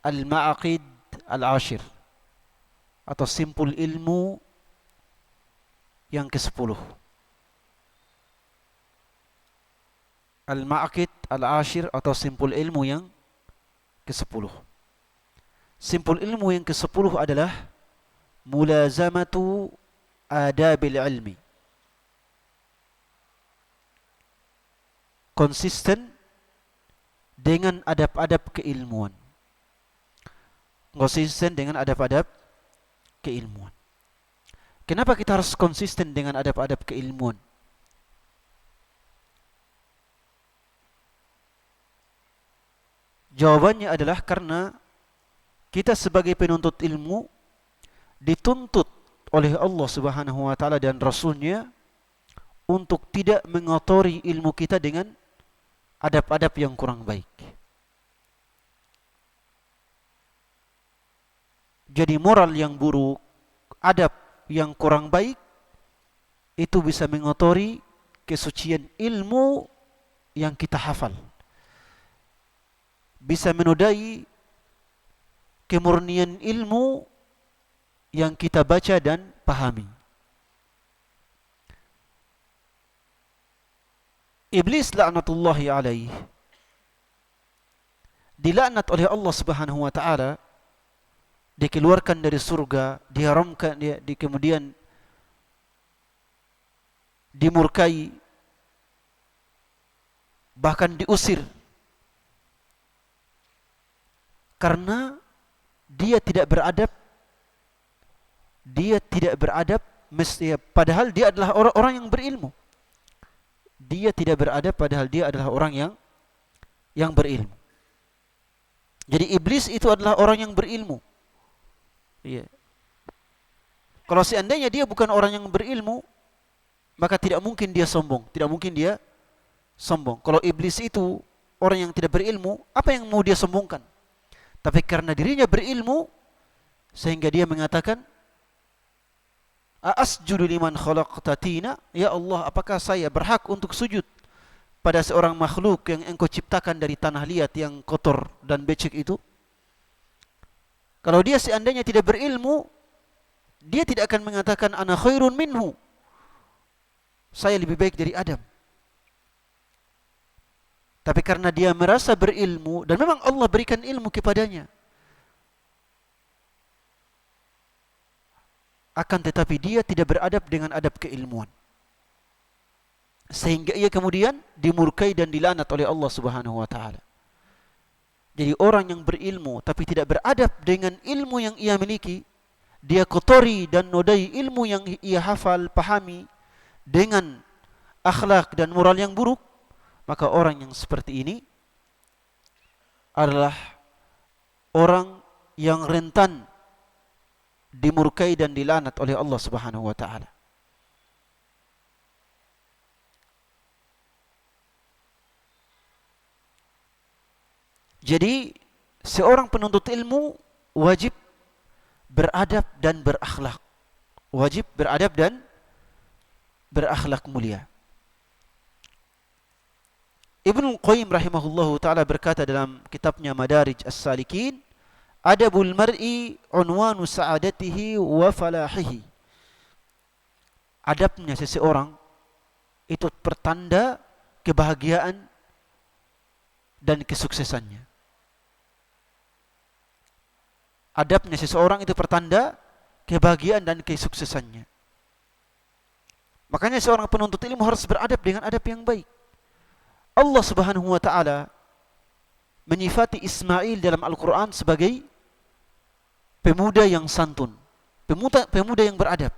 al-ma'aqid al-ashir, atau simpul ilmu yang ke-10. Al-ma'aqid al-ashir atau simpul ilmu yang ke-10. Simpul ilmu yang ke-10 adalah mulazamatu adabil ilmi. Konsisten dengan adab-adab keilmuan. Konsisten dengan adab-adab keilmuan. Kenapa kita harus konsisten dengan adab-adab keilmuan? Jawabannya adalah karena kita sebagai penuntut ilmu dituntut oleh Allah Subhanahu wa taala dan Rasul-Nya untuk tidak mengotori ilmu kita dengan adab-adab yang kurang baik. Jadi moral yang buruk, adab yang kurang baik itu bisa mengotori kesucian ilmu yang kita hafal. Bisa menodai kemurnian ilmu yang kita baca dan pahami. Iblis laknatullahi alaih dilaknat oleh Allah Subhanahu wa taala, dikeluarkan dari surga, diharamkan, kemudian dimurkai, bahkan diusir karena dia tidak beradab. Padahal dia adalah orang yang berilmu. Dia tidak beradab padahal dia adalah orang yang berilmu. Jadi iblis itu adalah orang yang berilmu. Iya. Kalau seandainya dia bukan orang yang berilmu, maka tidak mungkin dia sombong, tidak mungkin dia sombong. Kalau iblis itu orang yang tidak berilmu, apa yang mau dia sombongkan? Tapi karena dirinya berilmu, sehingga dia mengatakan, Asjudu liman khalaqta tina, ya Allah, apakah saya berhak untuk sujud pada seorang makhluk yang engkau ciptakan dari tanah liat yang kotor dan becek itu? Kalau dia seandainya tidak berilmu, dia tidak akan mengatakan ana khairun minhu, saya lebih baik dari Adam. Tapi karena dia merasa berilmu, dan memang Allah berikan ilmu kepadanya, akan tetapi dia tidak beradab dengan adab keilmuan, sehingga ia kemudian dimurkai dan dilaknat oleh Allah Subhanahu wa taala. Jadi orang yang berilmu tapi tidak beradab dengan ilmu yang ia miliki, dia kotori dan nodai ilmu yang ia hafal, pahami dengan akhlak dan moral yang buruk, maka orang yang seperti ini adalah orang yang rentan dimurkai dan dilaknat oleh Allah Subhanahu wa taala. Jadi seorang penuntut ilmu wajib beradab dan berakhlak. Wajib beradab dan berakhlak mulia. Ibnu Qayyim rahimahullahu taala berkata dalam kitabnya Madarij As-Salikin, adabul mar'i unwanu sa'adatihi wa falahihi. Adabnya seseorang itu pertanda kebahagiaan dan kesuksesannya. Adabnya seseorang itu pertanda kebahagiaan dan kesuksesannya. Makanya seorang penuntut ilmu harus beradab dengan adab yang baik. Allah Subhanahu wa taala menyifati Ismail dalam Al-Quran sebagai pemuda yang santun, pemuda yang beradab.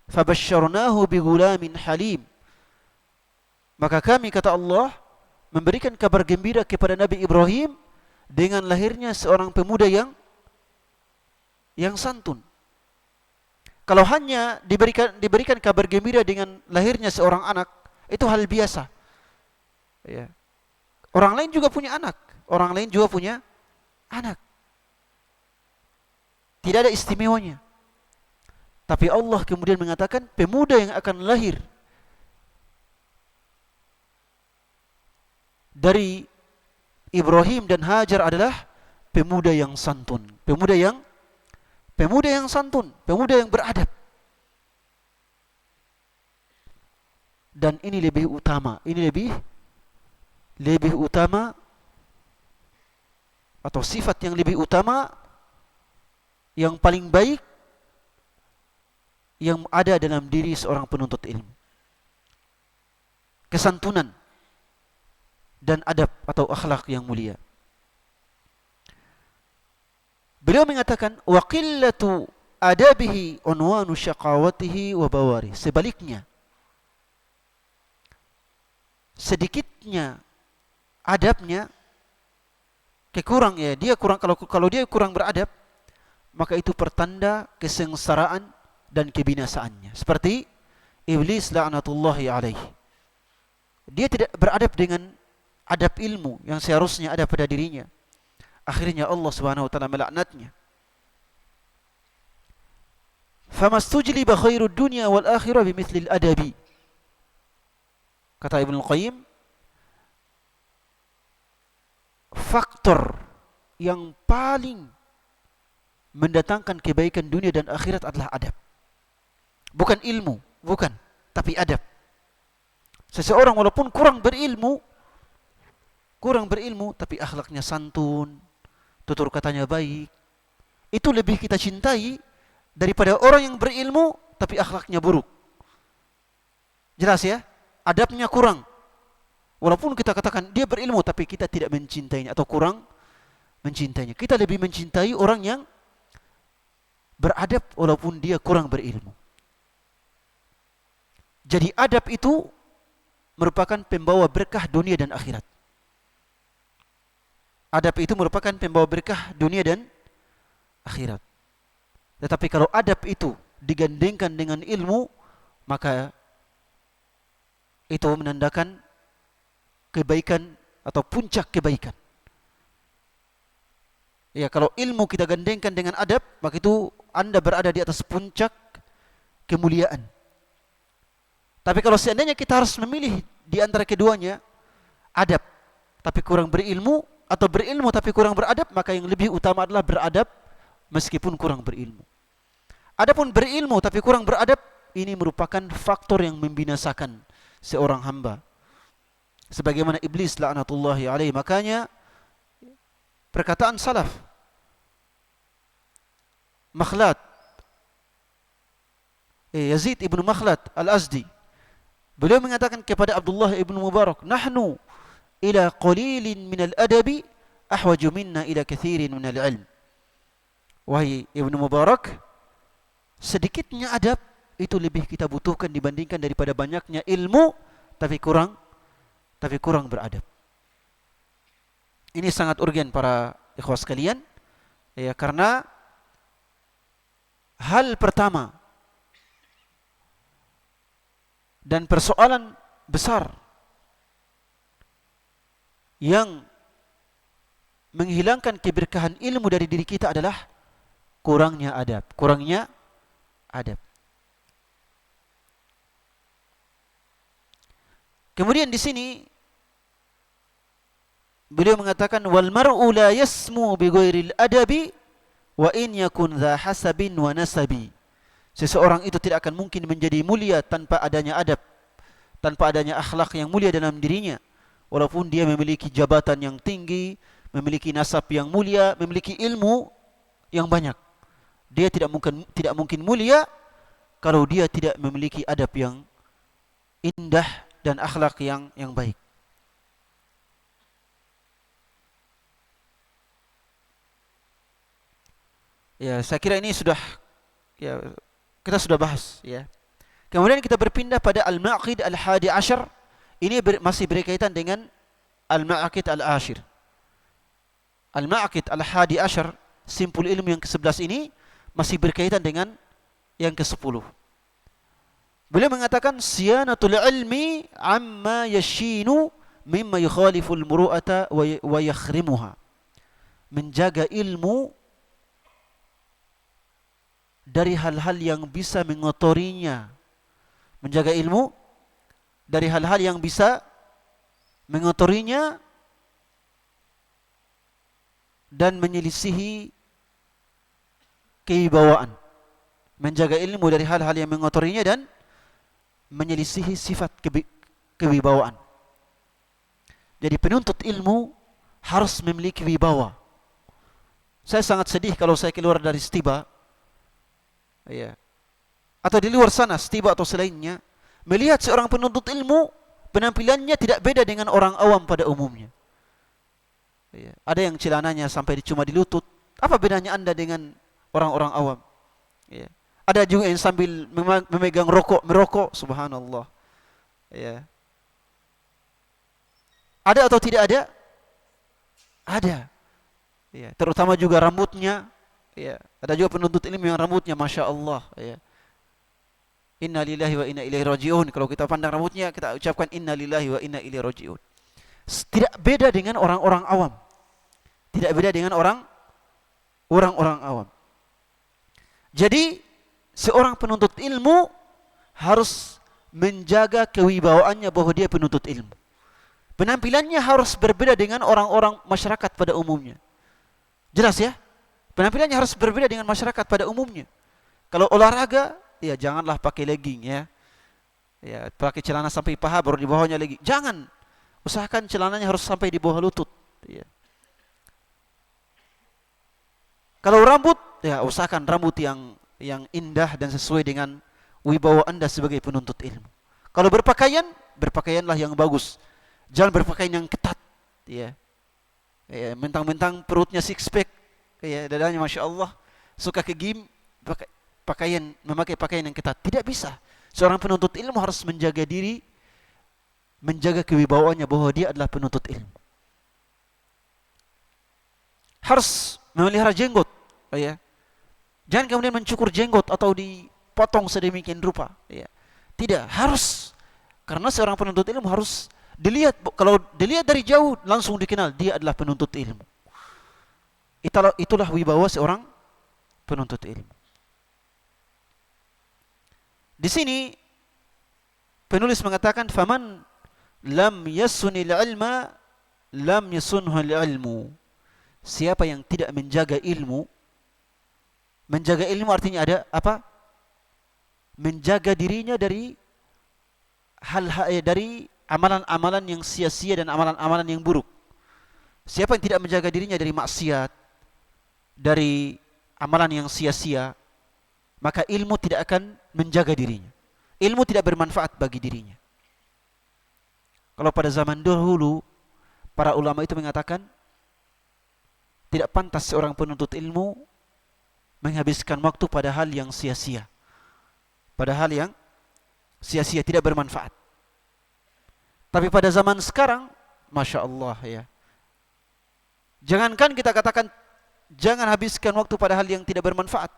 Fabasyarnahu bighulamin halim. Maka kami, kata Allah, memberikan kabar gembira kepada Nabi Ibrahim dengan lahirnya seorang pemuda yang santun. Kalau hanya diberikan kabar gembira dengan lahirnya seorang anak, itu hal biasa. Ya. Orang lain juga punya anak. Orang lain juga punya anak. Tidak ada istimewanya. Tapi Allah kemudian mengatakan pemuda yang akan lahir dari Ibrahim dan Hajar adalah pemuda yang santun, pemuda yang santun, pemuda yang beradab. Dan ini lebih utama, lebih utama, atau sifat yang lebih utama, yang paling baik yang ada dalam diri seorang penuntut ilmu. Kesantunan dan adab atau akhlak yang mulia. Beliau mengatakan wa qillatu adabihi unwanu syaqawatihi wa bawari. Sebaliknya, sedikitnya adabnya, dia kurang, kalau dia kurang beradab, maka itu pertanda kesengsaraan dan kebinasaannya. Seperti iblis la'natullahi alaihi. Dia tidak beradab dengan adab ilmu yang seharusnya ada pada dirinya. Akhirnya Allah Subhanahu wa taala melaknatnya. Famastujliba khairud dunya wal akhirah bimithli al-adabi. Kata Ibnu Qayyim, faktor yang paling mendatangkan kebaikan dunia dan akhirat adalah adab. Bukan ilmu, tapi adab. Seseorang walaupun kurang berilmu tapi akhlaknya santun, tutur katanya baik, itu lebih kita cintai daripada orang yang berilmu tapi akhlaknya buruk. Jelas ya? Adabnya kurang. Walaupun kita katakan dia berilmu tapi kita tidak mencintainya atau kurang mencintainya. Kita lebih mencintai orang yang beradab walaupun dia kurang berilmu. Jadi adab itu merupakan pembawa berkah dunia dan akhirat. Adab itu merupakan pembawa berkah dunia dan akhirat. Tetapi kalau adab itu digandengkan dengan ilmu, maka itu menandakan kebaikan atau puncak kebaikan. Ya, kalau ilmu kita gandengkan dengan adab, maka itu Anda berada di atas puncak kemuliaan. Tapi kalau seandainya kita harus memilih di antara keduanya, adab tapi kurang berilmu, atau berilmu tapi kurang beradab, maka yang lebih utama adalah beradab meskipun kurang berilmu. Adapun berilmu tapi kurang beradab, ini merupakan faktor yang membinasakan seorang hamba. Sebagaimana iblis la'natullahi alaihi. Makanya perkataan salaf, Makhlad, Yazid ibn Makhlad al-Azdi, beliau mengatakan kepada Abdullah ibn Mubarak, nahnu ila qalilin minal adabi ahwaju minna ila kathirin minal ilm. Wahai Ibn Mubarak, sedikitnya adab itu lebih kita butuhkan dibandingkan daripada banyaknya ilmu tapi kurang beradab. Ini sangat urgen para ikhwas sekalian, ya, karena hal pertama dan persoalan besar yang menghilangkan keberkahan ilmu dari diri kita adalah kurangnya adab. Kemudian di sini beliau mengatakan wal mar'u la yasmu bi ghairil adabi wa in yakun dha hasabin wa nasabi. Seseorang itu tidak akan mungkin menjadi mulia tanpa adanya adab, tanpa adanya akhlak yang mulia dalam dirinya. Walaupun dia memiliki jabatan yang tinggi, memiliki nasab yang mulia, memiliki ilmu yang banyak, dia tidak mungkin mulia kalau dia tidak memiliki adab yang indah dan akhlak yang baik. Ya, saya kira ini sudah, ya, kita sudah bahas, ya. Kemudian kita berpindah pada Al-Ma'aqid Al-Hadi Ashar. Ini masih berkaitan dengan Al-Ma'aqid Al-Ashir. Al-Ma'aqid Al-Hadi Ashar, simpul ilmu yang ke-11 ini masih berkaitan dengan yang ke-10. Beliau mengatakan siyanatul ilmi amma yashinu mimma yukhaliful muru'ata wa yakhrimuha. Menjaga ilmu dari hal-hal yang bisa mengotorinya. Menjaga ilmu dari hal-hal yang bisa mengotorinya dan menyelisihi kewibawaan, menjaga ilmu dari hal-hal yang mengotorinya dan menyelisihi sifat kewibawaan. Jadi penuntut ilmu harus memiliki wibawa. Saya sangat sedih kalau saya keluar dari Stiba, ya, atau di luar sana, Stiba atau selainnya, melihat seorang penuntut ilmu penampilannya tidak beda dengan orang awam pada umumnya. Ya, ada yang celananya sampai cuma di lutut. Apa bedanya Anda dengan orang-orang awam? Ya. Ada juga yang sambil memegang merokok, subhanallah. Ya. Ada atau tidak ada? Ada. Ya, terutama juga rambutnya. Ya, ada juga penuntut ilmu yang rambutnya masya Allah. Ya. Inna lillahi wa inna ilaihi raji'un. Kalau kita pandang rambutnya, kita ucapkan inna lillahi wa inna ilaihi raji'un. Tidak beda dengan orang-orang awam. Tidak beda dengan orang-orang awam. Jadi seorang penuntut ilmu harus menjaga kewibawaannya bahwa dia penuntut ilmu. Penampilannya harus berbeda dengan orang-orang masyarakat pada umumnya. Jelas ya? Penampilannya harus berbeda dengan masyarakat pada umumnya. Kalau olahraga, ya janganlah pakai legging ya. Ya, pakai celana sampai paha baru di bawahnya legging. Jangan. Usahakan celananya harus sampai di bawah lutut, ya. Kalau rambut, ya usahakan rambut yang indah dan sesuai dengan wibawa Anda sebagai penuntut ilmu. Kalau berpakaian, berpakaianlah yang bagus. Jangan berpakaian yang ketat, ya. Ya, mentang-mentang perutnya six pack, ya, dadanya masya Allah, suka ke gym, memakai pakaian yang ketat. Tidak bisa. Seorang penuntut ilmu harus menjaga diri, menjaga kewibawaannya bahwa dia adalah penuntut ilmu. Harus memelihara jenggot, ya. Jangan kemudian mencukur jenggot atau dipotong sedemikian rupa, ya. Tidak, harus. Karena seorang penuntut ilmu harus dilihat, kalau dilihat dari jauh langsung dikenal dia adalah penuntut ilmu. Itulah wibawa seorang penuntut ilmu. Di sini penulis mengatakan faman lam yasunil ilma lam yasunhul ilmu. Siapa yang tidak menjaga ilmu, menjaga ilmu artinya ada apa? Menjaga dirinya dari hal-hal, dari amalan-amalan yang sia-sia dan amalan-amalan yang buruk. Siapa yang tidak menjaga dirinya dari maksiat, dari amalan yang sia-sia, maka ilmu tidak akan menjaga dirinya. Ilmu tidak bermanfaat bagi dirinya. Kalau pada zaman dahulu, para ulama itu mengatakan, tidak pantas seorang penuntut ilmu menghabiskan waktu pada hal yang sia-sia. Pada hal yang sia-sia, tidak bermanfaat. Tapi pada zaman sekarang, masya Allah ya. Jangankan kita katakan jangan habiskan waktu pada hal yang tidak bermanfaat.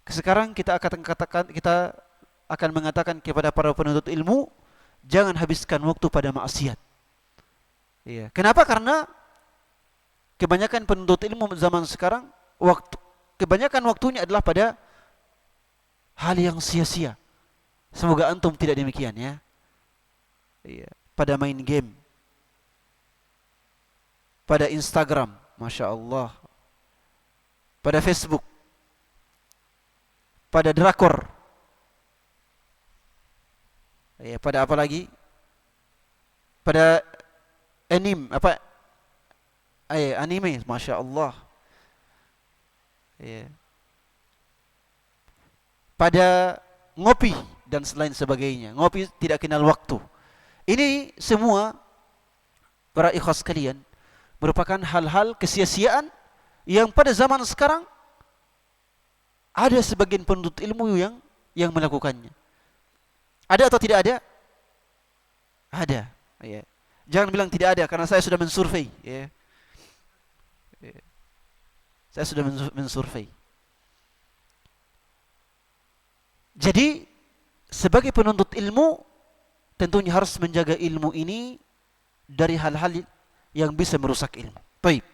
Sekarang kita akan mengatakan kepada para penuntut ilmu, jangan habiskan waktu pada maksiat. Iya. Kenapa? Karena kebanyakan penuntut ilmu zaman sekarang kebanyakan waktunya adalah pada hal yang sia-sia. Semoga antum tidak demikian ya. Iya, pada main game, pada Instagram, masya Allah, pada Facebook, pada drakor, ya, pada apa lagi? Pada anime, masya Allah, ya. Pada ngopi dan selain sebagainya. Ngopi tidak kenal waktu. Ini semua para ikhwas sekalian merupakan hal-hal kesia-siaan yang pada zaman sekarang ada sebagian penuntut ilmu yang melakukannya. Ada atau tidak ada? Ada. Ya. Jangan bilang tidak ada karena saya sudah mensurvei. Ya. Ya. Saya sudah mensurvei. Jadi sebagai penuntut ilmu tentunya harus menjaga ilmu ini dari hal-hal yang bisa merusak ilmu. Baik.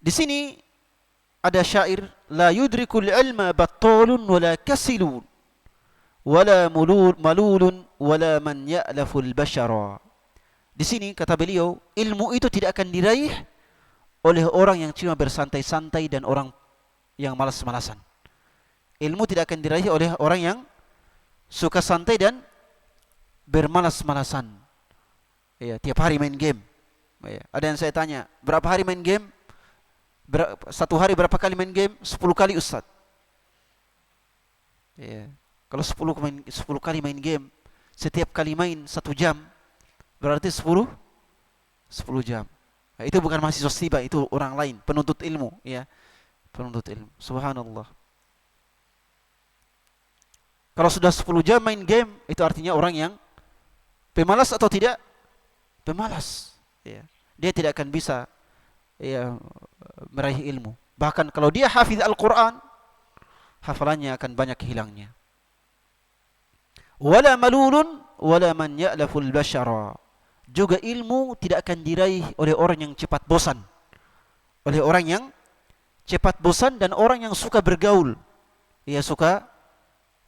Di sini ada syair, la yudrikul ilma battalun wala kasilun wala malulun wala man ya'laful bashara. Di sini kata beliau, ilmu itu tidak akan diraih oleh orang yang cuma bersantai-santai dan orang yang malas-malasan. Ilmu tidak akan diraih oleh orang yang suka santai dan bermalas-malasan. Ya, tiap hari main game. Ya, ada yang saya tanya, berapa hari main game? Satu hari berapa kali main game? 10 kali Ustaz. Ya. Kalau 10 kali main game, setiap kali main 1 jam, berarti 10 jam. Nah, itu bukan mahasiswa tiba, itu orang lain, penuntut ilmu, ya. Penuntut ilmu. Subhanallah. Kalau sudah 10 jam main game, itu artinya orang yang pemalas atau tidak? Pemalas. Ya. Dia tidak akan bisa ya, meraih ilmu. Bahkan kalau dia hafiz Al-Quran, hafalannya akan banyak hilangnya. Wala malulun wala man ya'laful bashara. Juga ilmu tidak akan diraih oleh orang yang cepat bosan. Oleh orang yang cepat bosan dan orang yang suka bergaul. Ia suka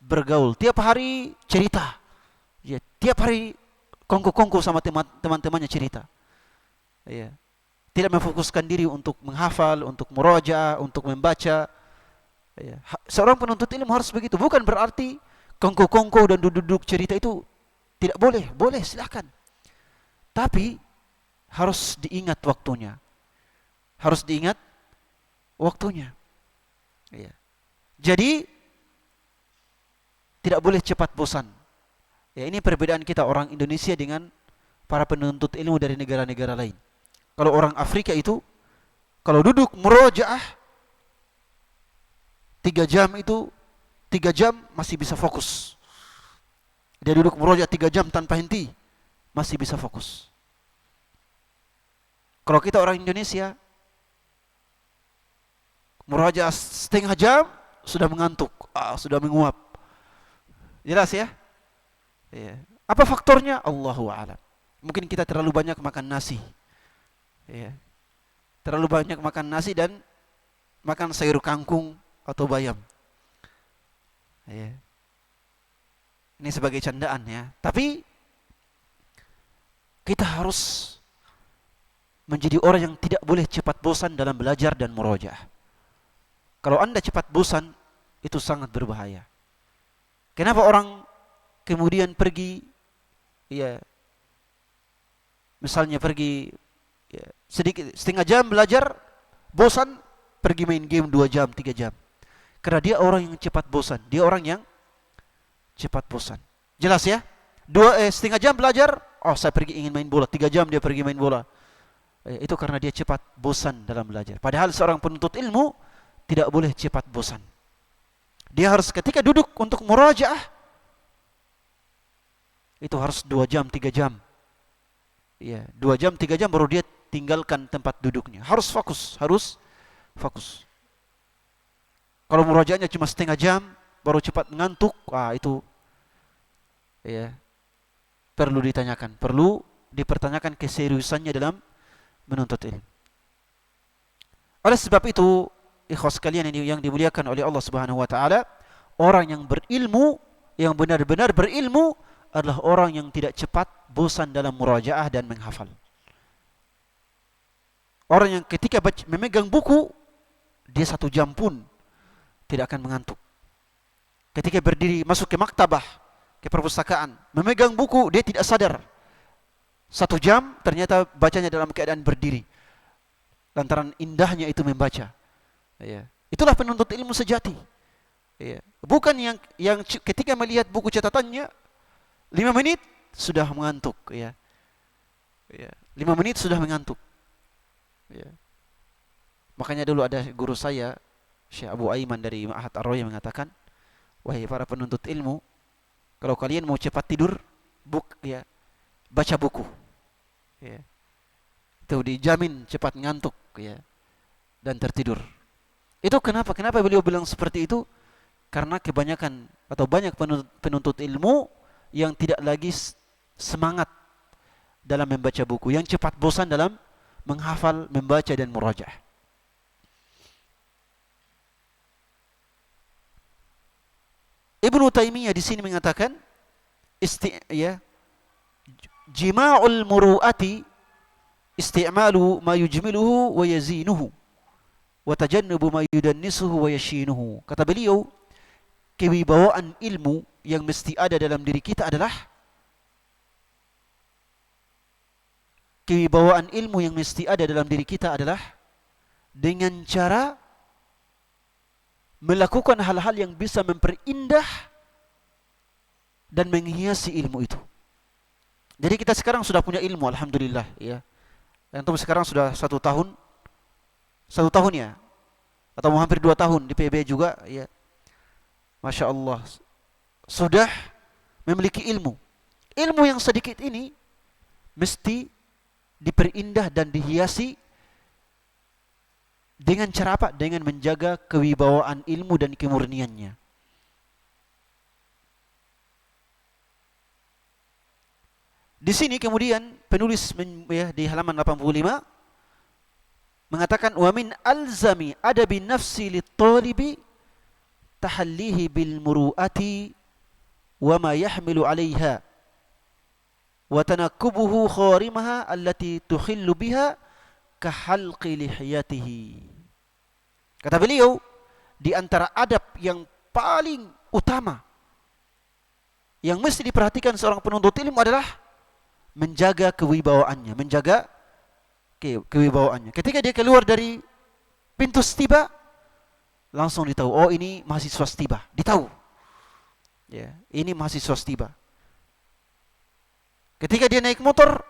bergaul. Tiap hari cerita. Ya, tiap hari kongko-kongko sama teman-temannya cerita. Ya. Tidak memfokuskan diri untuk menghafal, untuk murajaah, untuk membaca. Ya. Seorang penuntut ilmu harus begitu. Bukan berarti kongko-kongko dan duduk-duduk cerita itu tidak boleh. Boleh, silakan. Tapi harus diingat waktunya. Harus diingat waktunya. Ya. Jadi tidak boleh cepat bosan. Ya, ini perbedaan kita orang Indonesia dengan para penuntut ilmu dari negara-negara lain. Kalau orang Afrika itu, kalau duduk murojaah 3 jam itu, 3 jam masih bisa fokus. Dia duduk murojaah 3 jam tanpa henti, masih bisa fokus. Kalau kita orang Indonesia, murojaah setengah jam, sudah mengantuk, sudah menguap. Jelas ya? Ya. Apa faktornya? Allahu a'lam. Mungkin kita terlalu banyak makan nasi. Ya. Terlalu banyak makan nasi dan makan sayur kangkung atau bayam. Ya. Ini sebagai candaan ya. Tapi kita harus menjadi orang yang tidak boleh cepat bosan dalam belajar dan murojaah. Kalau Anda cepat bosan, itu sangat berbahaya. Kenapa orang kemudian pergi, ya, misalnya pergi ya, setengah jam belajar, bosan, pergi main game 2 jam, 3 jam. Karena dia orang yang cepat bosan. Dia orang yang cepat bosan. Jelas ya? Setengah jam belajar, saya pergi ingin main bola. 3 jam dia pergi main bola. Itu karena dia cepat bosan dalam belajar. Padahal seorang penuntut ilmu tidak boleh cepat bosan. Dia harus ketika duduk untuk murajaah, itu harus 2 jam, 3 jam. Ya, 2 jam, 3 jam baru dia tinggalkan tempat duduknya. Harus fokus, harus fokus. Kalau murajaahnya cuma setengah jam, baru cepat ngantuk, itu ya perlu ditanyakan, perlu dipertanyakan keseriusannya dalam menuntut ilmu. Oleh sebab itu, ikhwas sekalian yang dimuliakan oleh Allah Subhanahu wa taala, orang yang berilmu, yang benar-benar berilmu adalah orang yang tidak cepat bosan dalam murajaah dan menghafal. Orang yang ketika memegang buku, dia 1 jam pun tidak akan mengantuk. Ketika berdiri masuk ke maktabah, ke perpustakaan, memegang buku, dia tidak sadar. 1 jam ternyata bacanya dalam keadaan berdiri. Lantaran indahnya itu membaca. Ya. Itulah penuntut ilmu sejati. Ya. Bukan yang ketika melihat buku catatannya 5 menit sudah mengantuk. Ya. Ya. 5 menit sudah mengantuk. Ya. Makanya dulu ada guru saya, Syekh Abu Aiman dari Ma'had Ar-Roya mengatakan, wahai para penuntut ilmu, kalau kalian mau cepat tidur, baca buku. Ya. Itu dijamin cepat ngantuk ya, dan tertidur. Itu kenapa beliau bilang seperti itu? Karena kebanyakan atau banyak penuntut ilmu yang tidak lagi semangat dalam membaca buku, yang cepat bosan dalam menghafal, membaca dan murajaah. Ibnu Taimiyah di sini mengatakan jima'ul muru'ati isti'malu ma yujmiluhu wa yazinuhu wa tajannubu ma yudannisuhu wa yashinuhu. Kata beliau, kewibawaan ilmu yang mesti ada dalam diri kita adalah dengan cara melakukan hal-hal yang bisa memperindah dan menghiasi ilmu itu. Jadi kita sekarang sudah punya ilmu, alhamdulillah, ya. Antum sekarang sudah 1 tahun ya, atau hampir 2 tahun di PB juga, ya. Masya Allah, sudah memiliki ilmu. Ilmu yang sedikit ini mesti diperindah dan dihiasi dengan cara apa? Dengan menjaga kewibawaan ilmu dan kemurniannya. Di sini kemudian penulis di halaman 85 mengatakan wa min alzami adabi nafsi lit-talibi tahallihi bil muru'ati wa ma yahmilu 'alayha wa tanakkubuhu kharimaha allati tukhillu biha ka halqi lihiyatihi. Kata beliau, di antara adab yang paling utama yang mesti diperhatikan seorang penuntut ilmu adalah menjaga kewibawaannya, kewibawaannya. Ketika dia keluar dari pintu stiba, langsung ditahu, oh ini mahasiswa stiba, ditahu. Ya, ini mahasiswa stiba. Ketika dia naik motor,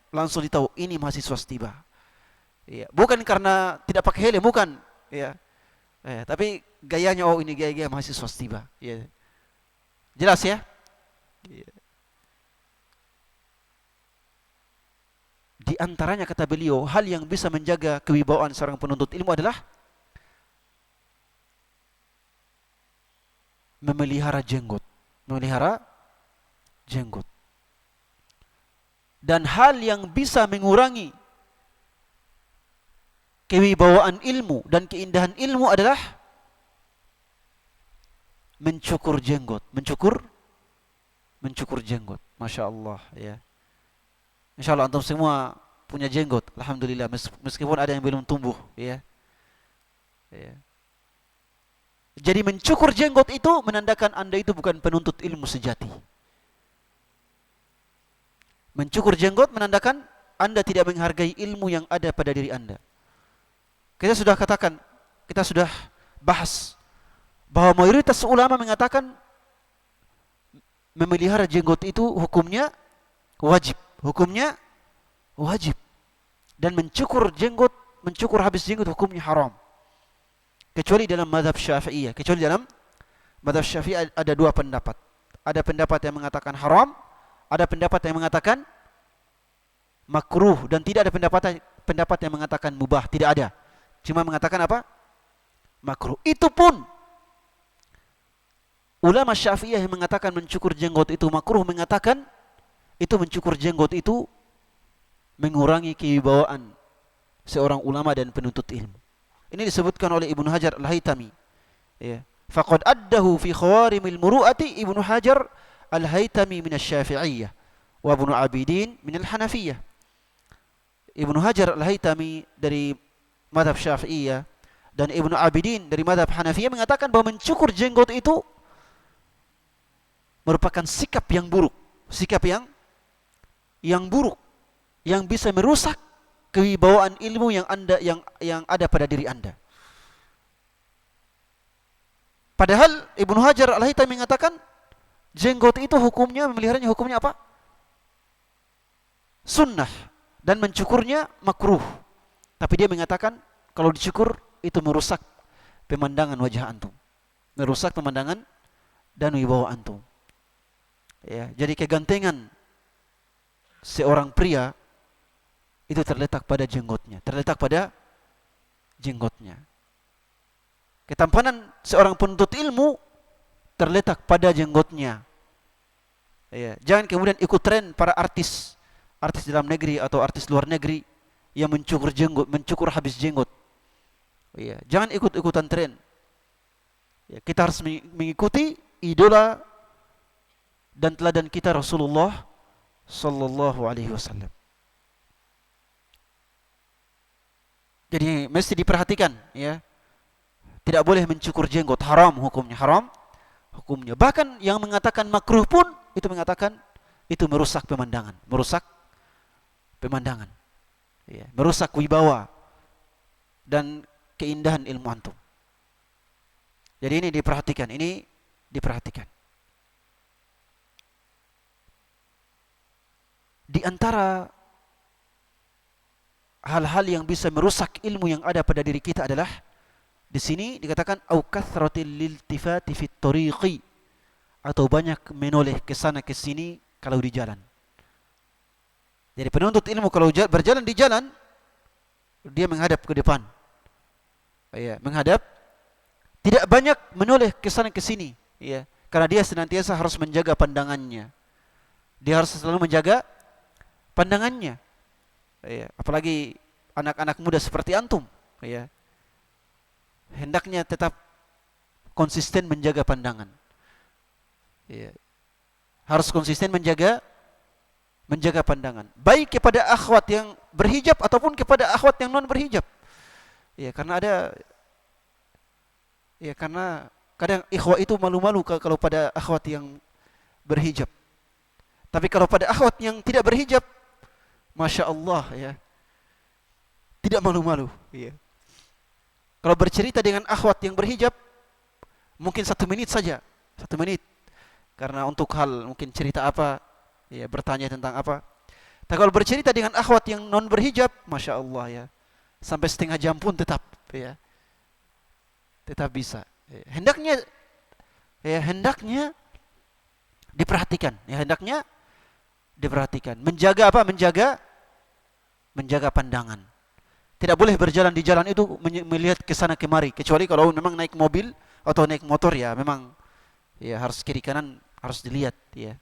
langsung ditahu, ini mahasiswa stiba. Ya, bukan karena tidak pakai helm, bukan. Ya, tapi gayanya, oh ini gaya-gaya mahasiswa stiba. Ya. Jelas ya? Ya. Di antaranya kata beliau, hal yang bisa menjaga kewibawaan seorang penuntut ilmu adalah memelihara jenggot. Dan hal yang bisa mengurangi kewibawaan ilmu dan keindahan ilmu adalah mencukur jenggot. Mencukur jenggot. Masya Allah, ya. Insya Allah antum semua punya jenggot, alhamdulillah, meskipun ada yang belum tumbuh, ya. Jadi mencukur jenggot itu menandakan Anda itu bukan penuntut ilmu sejati. Mencukur jenggot menandakan Anda tidak menghargai ilmu yang ada pada diri Anda. Kita sudah bahas bahwa mayoritas ulama mengatakan memelihara jenggot itu hukumnya wajib. Dan mencukur habis jenggot hukumnya haram. Kecuali dalam mazhab Syafi'iyah. Ada 2 pendapat. Ada pendapat yang mengatakan haram, ada pendapat yang mengatakan makruh, dan tidak ada pendapat yang mengatakan mubah, tidak ada. Cuma mengatakan apa? Makruh. Itu pun ulama Syafi'iyah yang mengatakan mencukur jenggot itu makruh mengatakan itu mencukur jenggot itu mengurangi kewibawaan seorang ulama dan penuntut ilmu. Ini disebutkan oleh Ibnu Hajar Al-Haytami. Ya. Faqad addahu fi khawarimil muru'ati Ibnu Hajar Al-Haytami min asy-Syafi'iyyah wa Ibnu Abidin min al-Hanafiyah. Ibnu Hajar Al-Haytami dari mazhab Syafi'iyah dan Ibnu Abidin dari mazhab Hanafiyah mengatakan bahwa mencukur jenggot itu merupakan sikap yang buruk, yang bisa merusak kewibawaan ilmu yang ada pada diri Anda. Padahal Ibnu Hajar Al-Haytami mengatakan jenggot itu memeliharanya hukumnya apa? Sunnah, dan mencukurnya makruh. Tapi dia mengatakan kalau dicukur itu merusak pemandangan wajah antum, merusak pemandangan dan wibawa antum. Ya, jadi kegantengan seorang pria itu terletak pada jenggotnya. Ketampanan seorang penuntut ilmu terletak pada jenggotnya. Ya, jangan kemudian ikut tren para artis dalam negeri atau artis luar negeri yang mencukur habis jenggot. Ya, jangan ikut-ikutan tren. Ya, kita harus mengikuti idola dan teladan kita Rasulullah sallallahu alaihi wasallam. Jadi mesti diperhatikan, ya. Tidak boleh mencukur jenggot, haram hukumnya, haram hukumnya. Bahkan yang mengatakan makruh pun itu mengatakan itu merusak pemandangan, ya, merusak wibawa dan keindahan ilmu antum. Jadi ini diperhatikan. Di antara hal-hal yang bisa merusak ilmu yang ada pada diri kita adalah di sini dikatakan au kathratil liltifati fit tariqi, atau banyak menoleh ke sana ke sini kalau di jalan. Jadi penuntut ilmu kalau berjalan di jalan, dia menghadap ke depan. Ya, menghadap, tidak banyak menoleh ke sana ke sini, ya. Karena dia senantiasa harus menjaga pandangannya. Dia harus selalu menjaga pandangannya. Ya, apalagi anak-anak muda seperti antum, ya. Hendaknya tetap konsisten menjaga pandangan. Ya. Harus konsisten menjaga pandangan, baik kepada akhwat yang berhijab ataupun kepada akhwat yang non berhijab. Ya, karena kadang ikhwah itu malu-malu kalau pada akhwat yang berhijab. Tapi kalau pada akhwat yang tidak berhijab, masya Allah, ya, tidak malu-malu. Ya. Kalau bercerita dengan akhwat yang berhijab, mungkin 1 menit saja, 1 menit. Karena untuk hal mungkin cerita apa, ya, bertanya tentang apa. Tapi kalau bercerita dengan akhwat yang non berhijab, masya Allah, ya, sampai setengah jam pun tetap, ya, tetap bisa. Ya, hendaknya diperhatikan, ya, hendaknya diperhatikan. Menjaga apa? Menjaga pandangan. Tidak boleh berjalan di jalan itu melihat ke sana kemari, kecuali kalau memang naik mobil atau naik motor, ya memang, ya, harus kiri kanan harus dilihat, ya.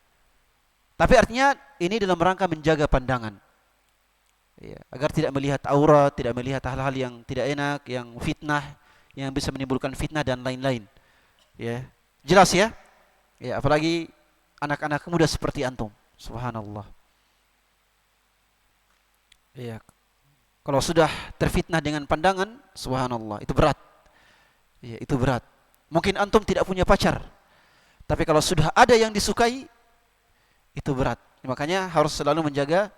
Tapi artinya ini dalam rangka menjaga pandangan, ya, agar tidak melihat aurat, tidak melihat hal-hal yang tidak enak, yang fitnah, yang bisa menimbulkan fitnah dan lain-lain. Ya, jelas ya? Ya, apalagi anak-anak muda seperti antum, subhanallah. Ya, kalau sudah terfitnah dengan pandangan, subhanallah, itu berat. Ya, itu berat. Mungkin antum tidak punya pacar, tapi kalau sudah ada yang disukai, itu berat. Makanya harus selalu menjaga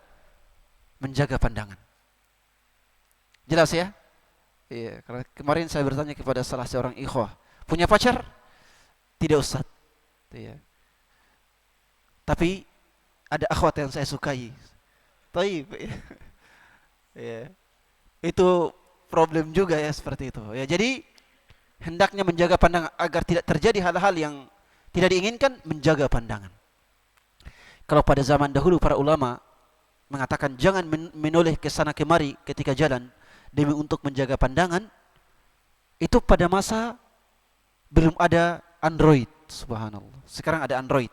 pandangan. Jelas ya? Iya, karena kemarin saya bertanya kepada salah seorang ikhwah, punya pacar? Tidak, Ustaz. Iya. Tapi ada akhwat yang saya sukai. Taib. Ya. Itu problem juga ya seperti itu. Ya, jadi hendaknya menjaga pandangan agar tidak terjadi hal-hal yang tidak diinginkan, menjaga pandangan. Kalau pada zaman dahulu para ulama mengatakan jangan menoleh ke sana kemari ketika jalan demi untuk menjaga pandangan, itu pada masa belum ada Android, subhanallah. Sekarang ada Android.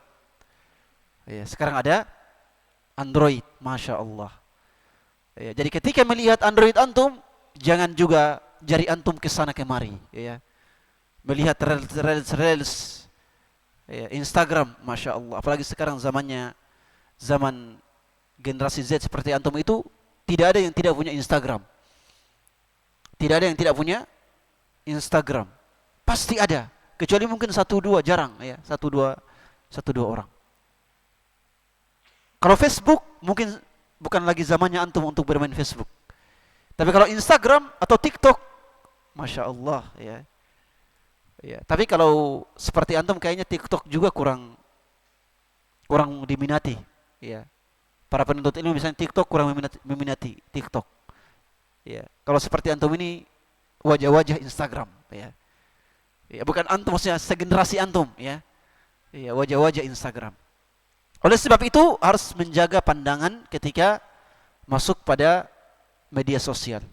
Ya, sekarang ada Android, masya Allah. Ya, jadi ketika melihat Android antum, jangan juga jari antum ke sana kemari, ya. Melihat reels, ya, Instagram, masya Allah. Apalagi sekarang zaman generasi Z seperti antum itu, tidak ada yang tidak punya Instagram. Tidak ada yang tidak punya Instagram. Pasti ada, kecuali mungkin 1-2, jarang, ya, 1-2 orang. Kalau Facebook mungkin bukan lagi zamannya antum untuk bermain Facebook. Tapi kalau Instagram atau TikTok, masya Allah, ya. Ya, tapi kalau seperti antum kayaknya TikTok juga kurang diminati, ya. Para penuntut ilmu misalnya TikTok kurang meminati TikTok. Ya, kalau seperti antum ini wajah-wajah Instagram, ya. Ya, bukan antum, maksudnya segenerasi antum, ya. Ya, wajah-wajah Instagram. Oleh sebab itu harus menjaga pandangan ketika masuk pada media sosial.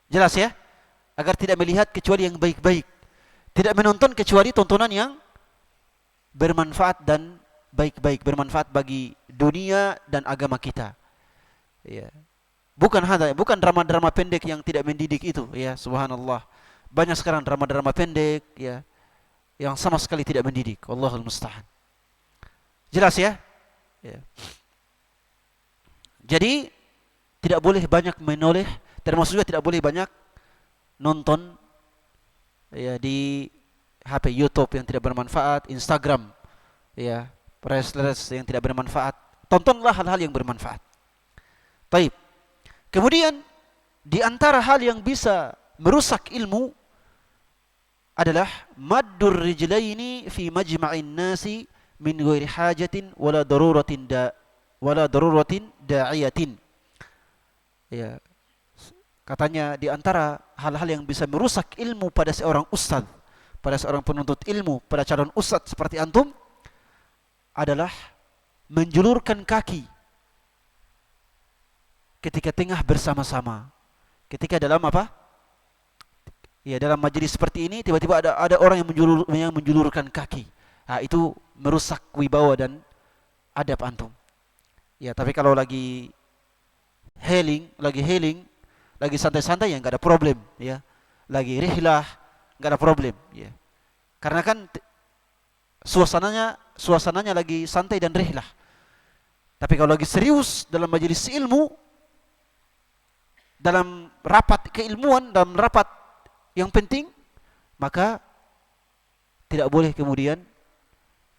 Jelas ya? Agar tidak melihat kecuali yang baik-baik. Tidak menonton kecuali tontonan yang bermanfaat dan baik-baik, bermanfaat bagi dunia dan agama kita. Ya. Bukan drama-drama pendek yang tidak mendidik itu, ya, subhanallah. Banyak sekarang drama-drama pendek, ya, yang sama sekali tidak mendidik. Allahul musta'an. Jelas ya? Ya. Jadi tidak boleh banyak menoleh, termasuk juga tidak boleh banyak nonton ya di HP, YouTube yang tidak bermanfaat, Instagram ya, reels yang tidak bermanfaat. Tontonlah hal-hal yang bermanfaat. Baik. Kemudian di antara hal yang bisa merusak ilmu adalah maddur rijlaini fi majma'in nasi min ghairi hajatin wala daruratin da'iyatin. Ya, katanya di antara hal-hal yang bisa merusak ilmu pada seorang ustaz, pada seorang penuntut ilmu, pada calon ustaz seperti antum adalah menjulurkan kaki ketika tengah bersama-sama. Ketika dalam apa? Ya, dalam majelis seperti ini tiba-tiba ada orang yang menjulurkan kaki. Nah, itu merusak wibawa dan adab antum. Ya, tapi kalau lagi healing, lagi santai-santai ya enggak ada problem, ya. Lagi rihlah enggak ada problem, ya. Karena kan suasananya lagi santai dan rihlah. Tapi kalau lagi serius dalam majelis ilmu, dalam rapat keilmuan, dalam rapat yang penting, maka tidak boleh kemudian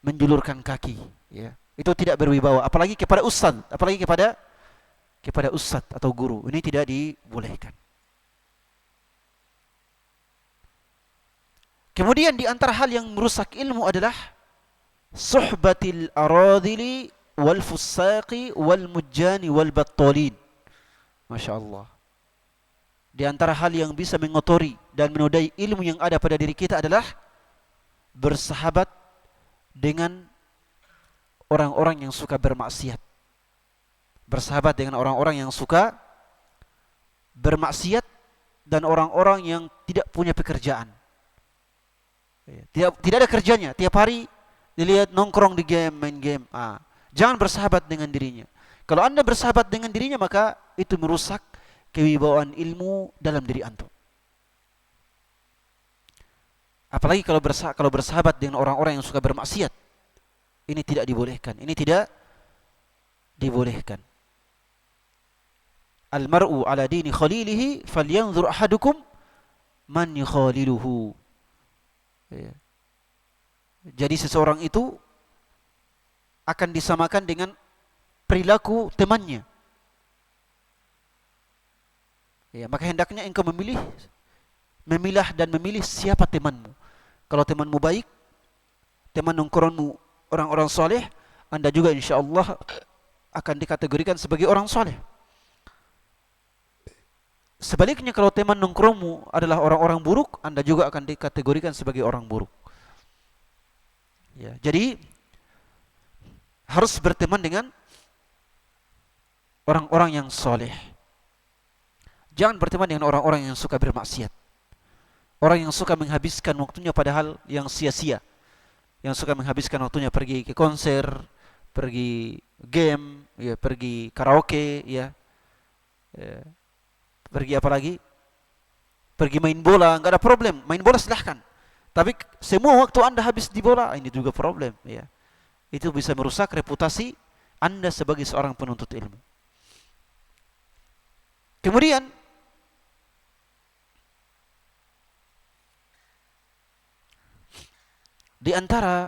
menjulurkan kaki, ya. Itu tidak berwibawa, apalagi kepada ustaz, apalagi kepada ustaz atau guru. Ini tidak dibolehkan. Kemudian di antara hal yang merusak ilmu adalah suhbatil aradili wal fusaqi wal mujjani wal battalin. Masya Allah. Di antara hal yang bisa mengotori dan menodai ilmu yang ada pada diri kita adalah bersahabat dengan orang-orang yang suka bermaksiat. Bersahabat dengan orang-orang yang suka bermaksiat dan orang-orang yang tidak punya pekerjaan. Tidak ada kerjanya, tiap hari dilihat nongkrong di game, main game. Jangan bersahabat dengan dirinya. Kalau Anda bersahabat dengan dirinya, maka itu merusak kewibawaan ilmu dalam diri antum. Apalagi kalau bersahabat dengan orang-orang yang suka bermaksiat. Ini tidak dibolehkan. Ini tidak dibolehkan. Al-mar'u ala dini khalilihi falyanzur ahadukum man yukhaliluhu. Ya. Jadi seseorang itu akan disamakan dengan perilaku temannya. Ya, maka hendaknya engkau memilah dan memilih siapa temanmu. Kalau temanmu baik, teman nongkrongmu orang-orang soleh, Anda juga insyaallah akan dikategorikan sebagai orang soleh. Sebaliknya kalau teman nongkrongmu adalah orang-orang buruk, Anda juga akan dikategorikan sebagai orang buruk. Ya, jadi harus berteman dengan orang-orang yang soleh. Jangan berteman dengan orang-orang yang suka bermaksiat. Orang yang suka menghabiskan waktunya pada hal yang sia-sia. Yang suka menghabiskan waktunya pergi ke konser, pergi game, ya, pergi karaoke, ya. Pergi apa lagi? Pergi main bola, enggak ada problem. Main bola silahkan. Tapi semua waktu Anda habis di bola, ini juga problem, ya. Itu bisa merusak reputasi Anda sebagai seorang penuntut ilmu. Kemudian di antara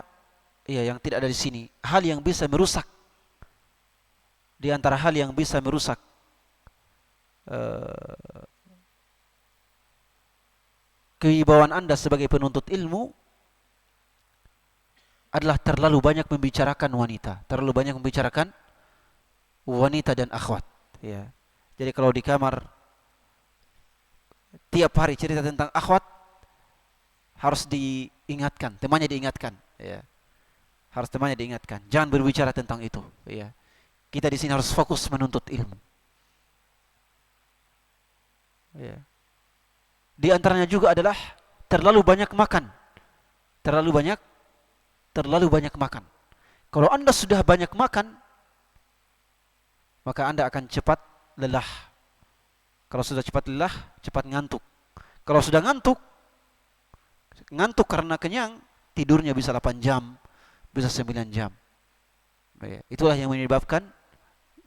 yang tidak ada di sini, hal yang bisa merusak, di antara hal yang bisa merusak kewibawaan Anda sebagai penuntut ilmu adalah terlalu banyak membicarakan wanita, terlalu banyak membicarakan wanita dan akhwat, ya. Jadi kalau di kamar tiap hari cerita tentang akhwat, harus diingatkan, temannya diingatkan, ya. Harus temannya diingatkan, jangan berbicara tentang itu, ya. Kita di sini harus fokus menuntut ilmu. Ya. Di antaranya juga adalah terlalu banyak makan. Terlalu banyak makan. Kalau Anda sudah banyak makan, maka Anda akan cepat lelah. Kalau sudah cepat lelah, cepat ngantuk. Kalau sudah ngantuk karena kenyang, tidurnya bisa 8 jam, bisa 9 jam. Ya. Itulah yang menyebabkan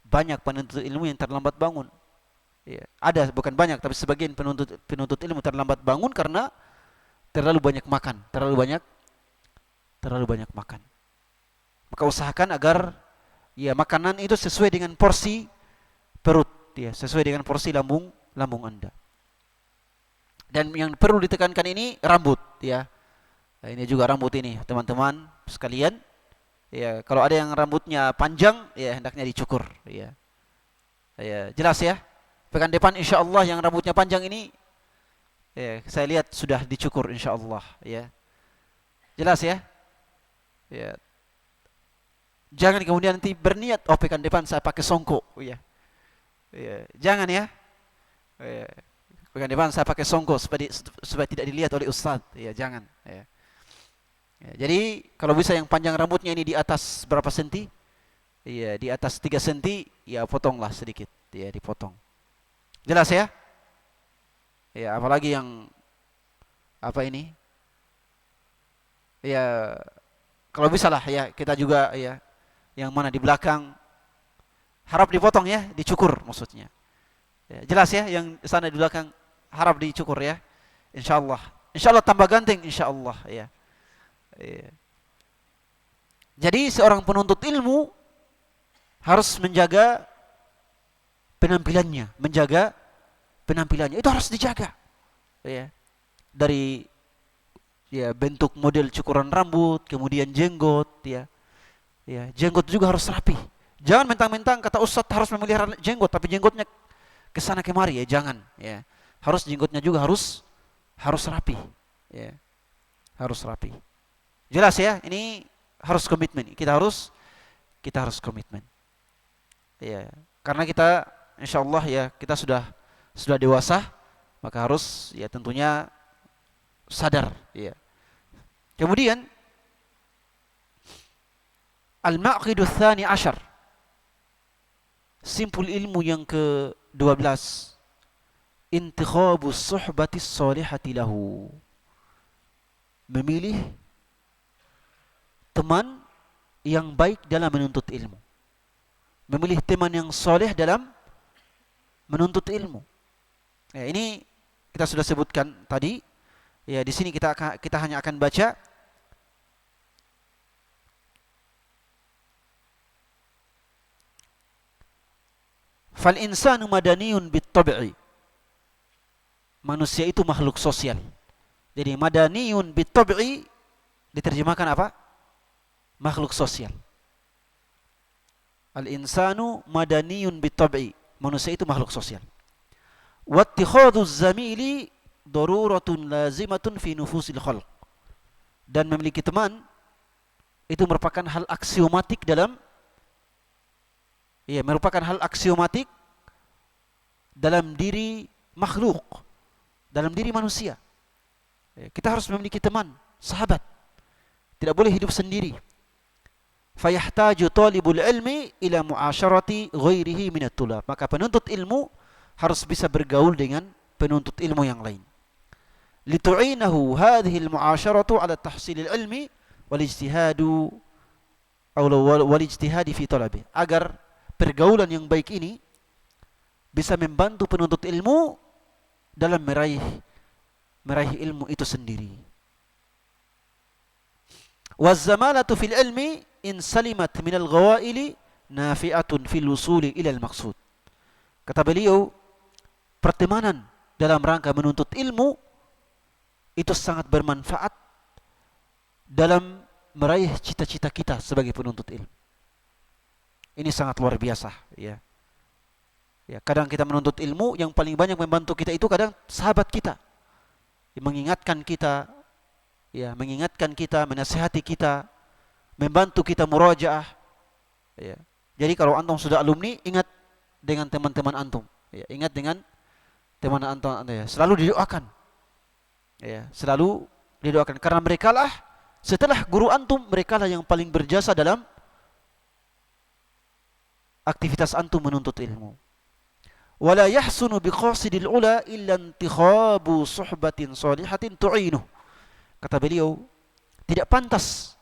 Banyak penuntut ilmu yang terlambat bangun. Ya, ada, bukan banyak, tapi sebagian penuntut ilmu terlambat bangun karena terlalu banyak makan, terlalu banyak makan. Maka usahakan agar ya makanan itu sesuai dengan porsi perut, ya, sesuai dengan porsi lambung Anda. Dan yang perlu ditekankan ini rambut, ya. Nah, ini juga rambut ini, teman-teman sekalian. Ya, kalau ada yang rambutnya panjang, ya hendaknya dicukur, ya. Ya, jelas ya. Pekan depan insya Allah yang rambutnya panjang ini, ya, saya lihat sudah dicukur insya Allah, ya. Jelas ya. Ya. Jangan kemudian nanti berniat, oh pekan depan saya pakai songkok, ya. Ya, jangan ya. Ya. Pekan depan saya pakai songkok supaya tidak dilihat oleh ustaz, ya jangan. Ya. Ya, jadi kalau bisa yang panjang rambutnya ini di atas berapa senti? Iya, di atas 3 senti, ya potonglah sedikit, ya dipotong. Jelas ya? Ya, apalagi yang apa ini? Ya, kalau bisa lah ya, kita juga ya yang mana di belakang harap dipotong ya, dicukur maksudnya. Ya, jelas ya, yang sana di belakang harap dicukur ya. Insyaallah. Insyaallah tambah ganteng insyaallah ya. Ya. Jadi seorang penuntut ilmu harus menjaga penampilannya, itu harus dijaga. Ya. Dari ya bentuk model cukuran rambut, kemudian jenggot, ya. Ya, jenggot juga harus rapi. Jangan mentang-mentang kata ustaz harus memelihara jenggot tapi jenggotnya ke sana kemari, ya jangan, ya. Harus jenggotnya juga harus rapi, ya. Harus rapi. Jelas ya, ini harus komitmen. Kita harus komitmen. Ya, karena kita insyaallah ya kita sudah dewasa, maka harus ya tentunya sadar, ya. Kemudian al-ma'qidu tsani asyar. Simpul ilmu yang ke-12. Intikhabus suhbatis salihati lahu. Memilih teman yang baik dalam menuntut ilmu. Memilih teman yang soleh dalam menuntut ilmu. Ya, ini kita sudah sebutkan tadi. Ya, di sini kita hanya akan baca fal insanu madaniyun bit-tab'i. Manusia itu makhluk sosial. Jadi madaniyun bit-tab'i diterjemahkan apa? Makhluk sosial. Al-insanu madaniyun bit-tab'i. Manusia itu makhluk sosial. Wattikhaduz zamili daruratun lazimatun fi nufusil khalq. Dan memiliki teman itu merupakan hal aksiomatik dalam diri makhluk, dalam diri manusia. Kita harus memiliki teman, sahabat. Tidak boleh hidup sendiri. Fayahtaju talibul ilmi ila mu'asyarati ghairihi minat tulab. Maka penuntut ilmu harus bisa bergaul dengan penuntut ilmu yang lain. Litu'inahu hadhihi al-mu'asyaratu ala tahsilil ilmi wal ijtihadu wal ijtihadi fi talabi. Agar pergaulan yang baik ini bisa membantu penuntut ilmu dalam meraih ilmu itu sendiri. Waz-zamalatu fil ilmi in salimat minal ghawaili nafi'atun fil wusuli ila al-maqsud. Kata beliau, pertemanan dalam rangka menuntut ilmu itu sangat bermanfaat dalam meraih cita-cita kita sebagai penuntut ilmu. Ini sangat luar biasa, ya. Ya, kadang kita menuntut ilmu, yang paling banyak membantu kita itu kadang sahabat kita. Mengingatkan kita, menasihati kita, membantu kita murajaah. Ya. Jadi kalau antum sudah alumni, ingat dengan teman-teman antum. Ya, ingat dengan teman antum, ya. Selalu didoakan. Ya, selalu didoakan karena merekalah setelah guru antum, merekalah yang paling berjasa dalam aktivitas antum menuntut ilmu. Wala yahsunu biqasidil ula illa intikhabu suhbatin salihatin tu'inuh. Kata beliau, tidak pantas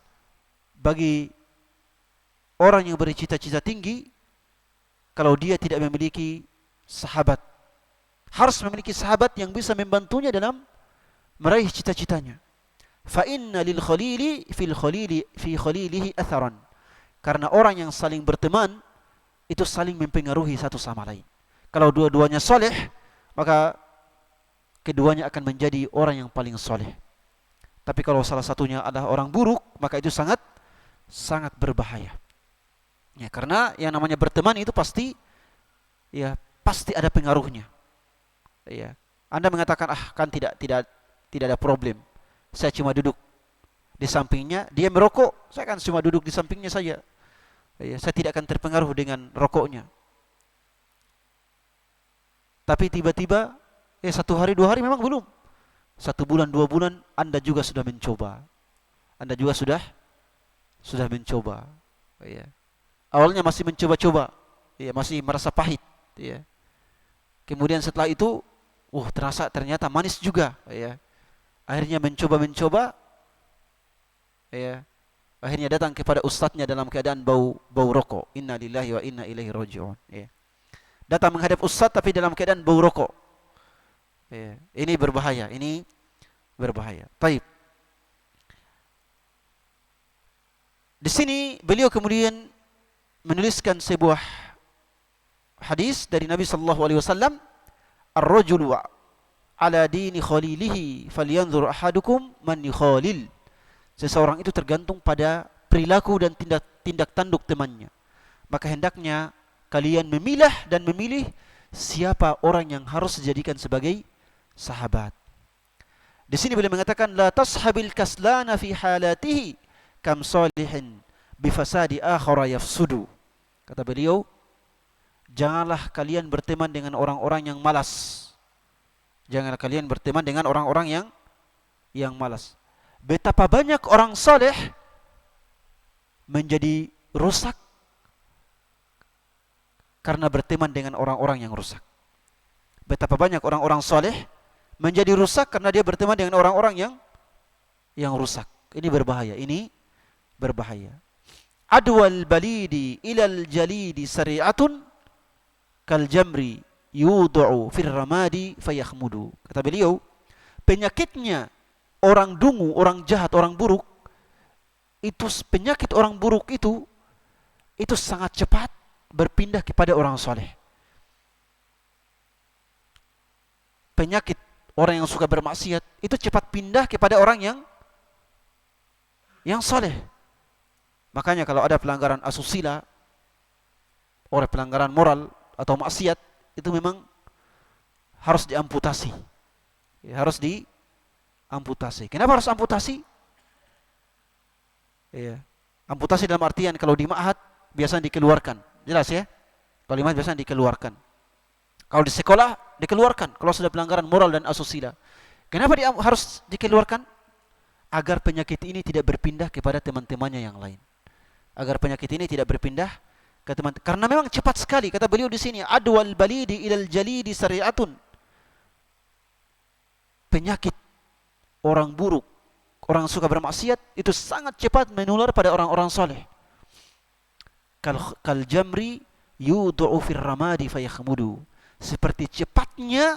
bagi orang yang bercita-cita tinggi kalau dia tidak memiliki sahabat. Harus memiliki sahabat yang bisa membantunya dalam meraih cita-citanya. Fa inna lil khalili fi khalilihi atharan. Karena orang yang saling berteman itu saling mempengaruhi satu sama lain. Kalau dua-duanya soleh, maka keduanya akan menjadi orang yang paling soleh. Tapi kalau salah satunya adalah orang buruk, maka itu sangat berbahaya. Ya, karena yang namanya berteman itu pasti ada pengaruhnya. Ya. Anda mengatakan kan tidak ada problem. Saya cuma duduk di sampingnya, dia merokok, saya kan cuma duduk di sampingnya saja. Ya, saya tidak akan terpengaruh dengan rokoknya. Tapi tiba-tiba, 1 hari 2 hari memang belum. 1 bulan 2 bulan Anda juga sudah mencoba. Anda juga sudah mencoba. Ya. Awalnya masih mencoba-coba, ya, masih merasa pahit. Ya. Kemudian setelah itu, ternyata manis juga. Ya. Akhirnya mencoba, ya. Akhirnya datang kepada ustadznya dalam keadaan bau rokok. Inna lillahi wa inna ilaihi raji'un. Ya. Datang menghadap ustadz tapi dalam keadaan bau rokok. Ya. Ini berbahaya. Taib. Di sini beliau kemudian menuliskan sebuah hadis dari Nabi sallallahu alaihi wasallam, "Ar-rajulu ala dini khalilihi falyanzur ahadukum man yukhalil." Seseorang itu tergantung pada perilaku dan tindak tanduk temannya. Maka hendaknya kalian memilah dan memilih siapa orang yang harus dijadikan sebagai sahabat. Di sini beliau mengatakan, la tashabil kaslana fi halatihi kam salihin bifasadi akhara yafsudu. Kata beliau, janganlah kalian berteman dengan orang-orang yang malas. Janganlah kalian berteman dengan orang-orang yang malas. Betapa banyak orang saleh menjadi rusak karena berteman dengan orang-orang yang rusak. Betapa banyak orang-orang saleh menjadi rusak karena dia berteman dengan orang-orang yang rusak. Ini berbahaya. Adwal balidi ilal jalidi sari'atun kal jamri yudu'u fir ramadi fayakhmudu. Kata beliau, penyakitnya orang dungu, orang jahat, orang buruk, penyakit orang buruk itu sangat cepat berpindah kepada orang soleh. Penyakit orang yang suka bermaksiat itu cepat pindah kepada orang yang soleh. Makanya kalau ada pelanggaran asusila, oleh pelanggaran moral atau maksiat, itu memang harus diamputasi. Harus diamputasi. Kenapa harus amputasi? Amputasi dalam artian kalau di ma'had biasanya dikeluarkan. Jelas ya? Kalau di ma'had biasanya dikeluarkan. Kalau di sekolah dikeluarkan kalau sudah pelanggaran moral dan asusila. Kenapa harus dikeluarkan? Agar penyakit ini tidak berpindah kepada teman-temannya yang lain. Agar penyakit ini tidak berpindah ke teman. Karena memang cepat sekali, kata beliau di sini, adwal balidi ilal jalidi sari'atun. Penyakit orang buruk, orang suka bermaksiat itu sangat cepat menular pada orang-orang soleh. Kal jamri yudu'u fir ramadi fayakhmudu. Seperti cepatnya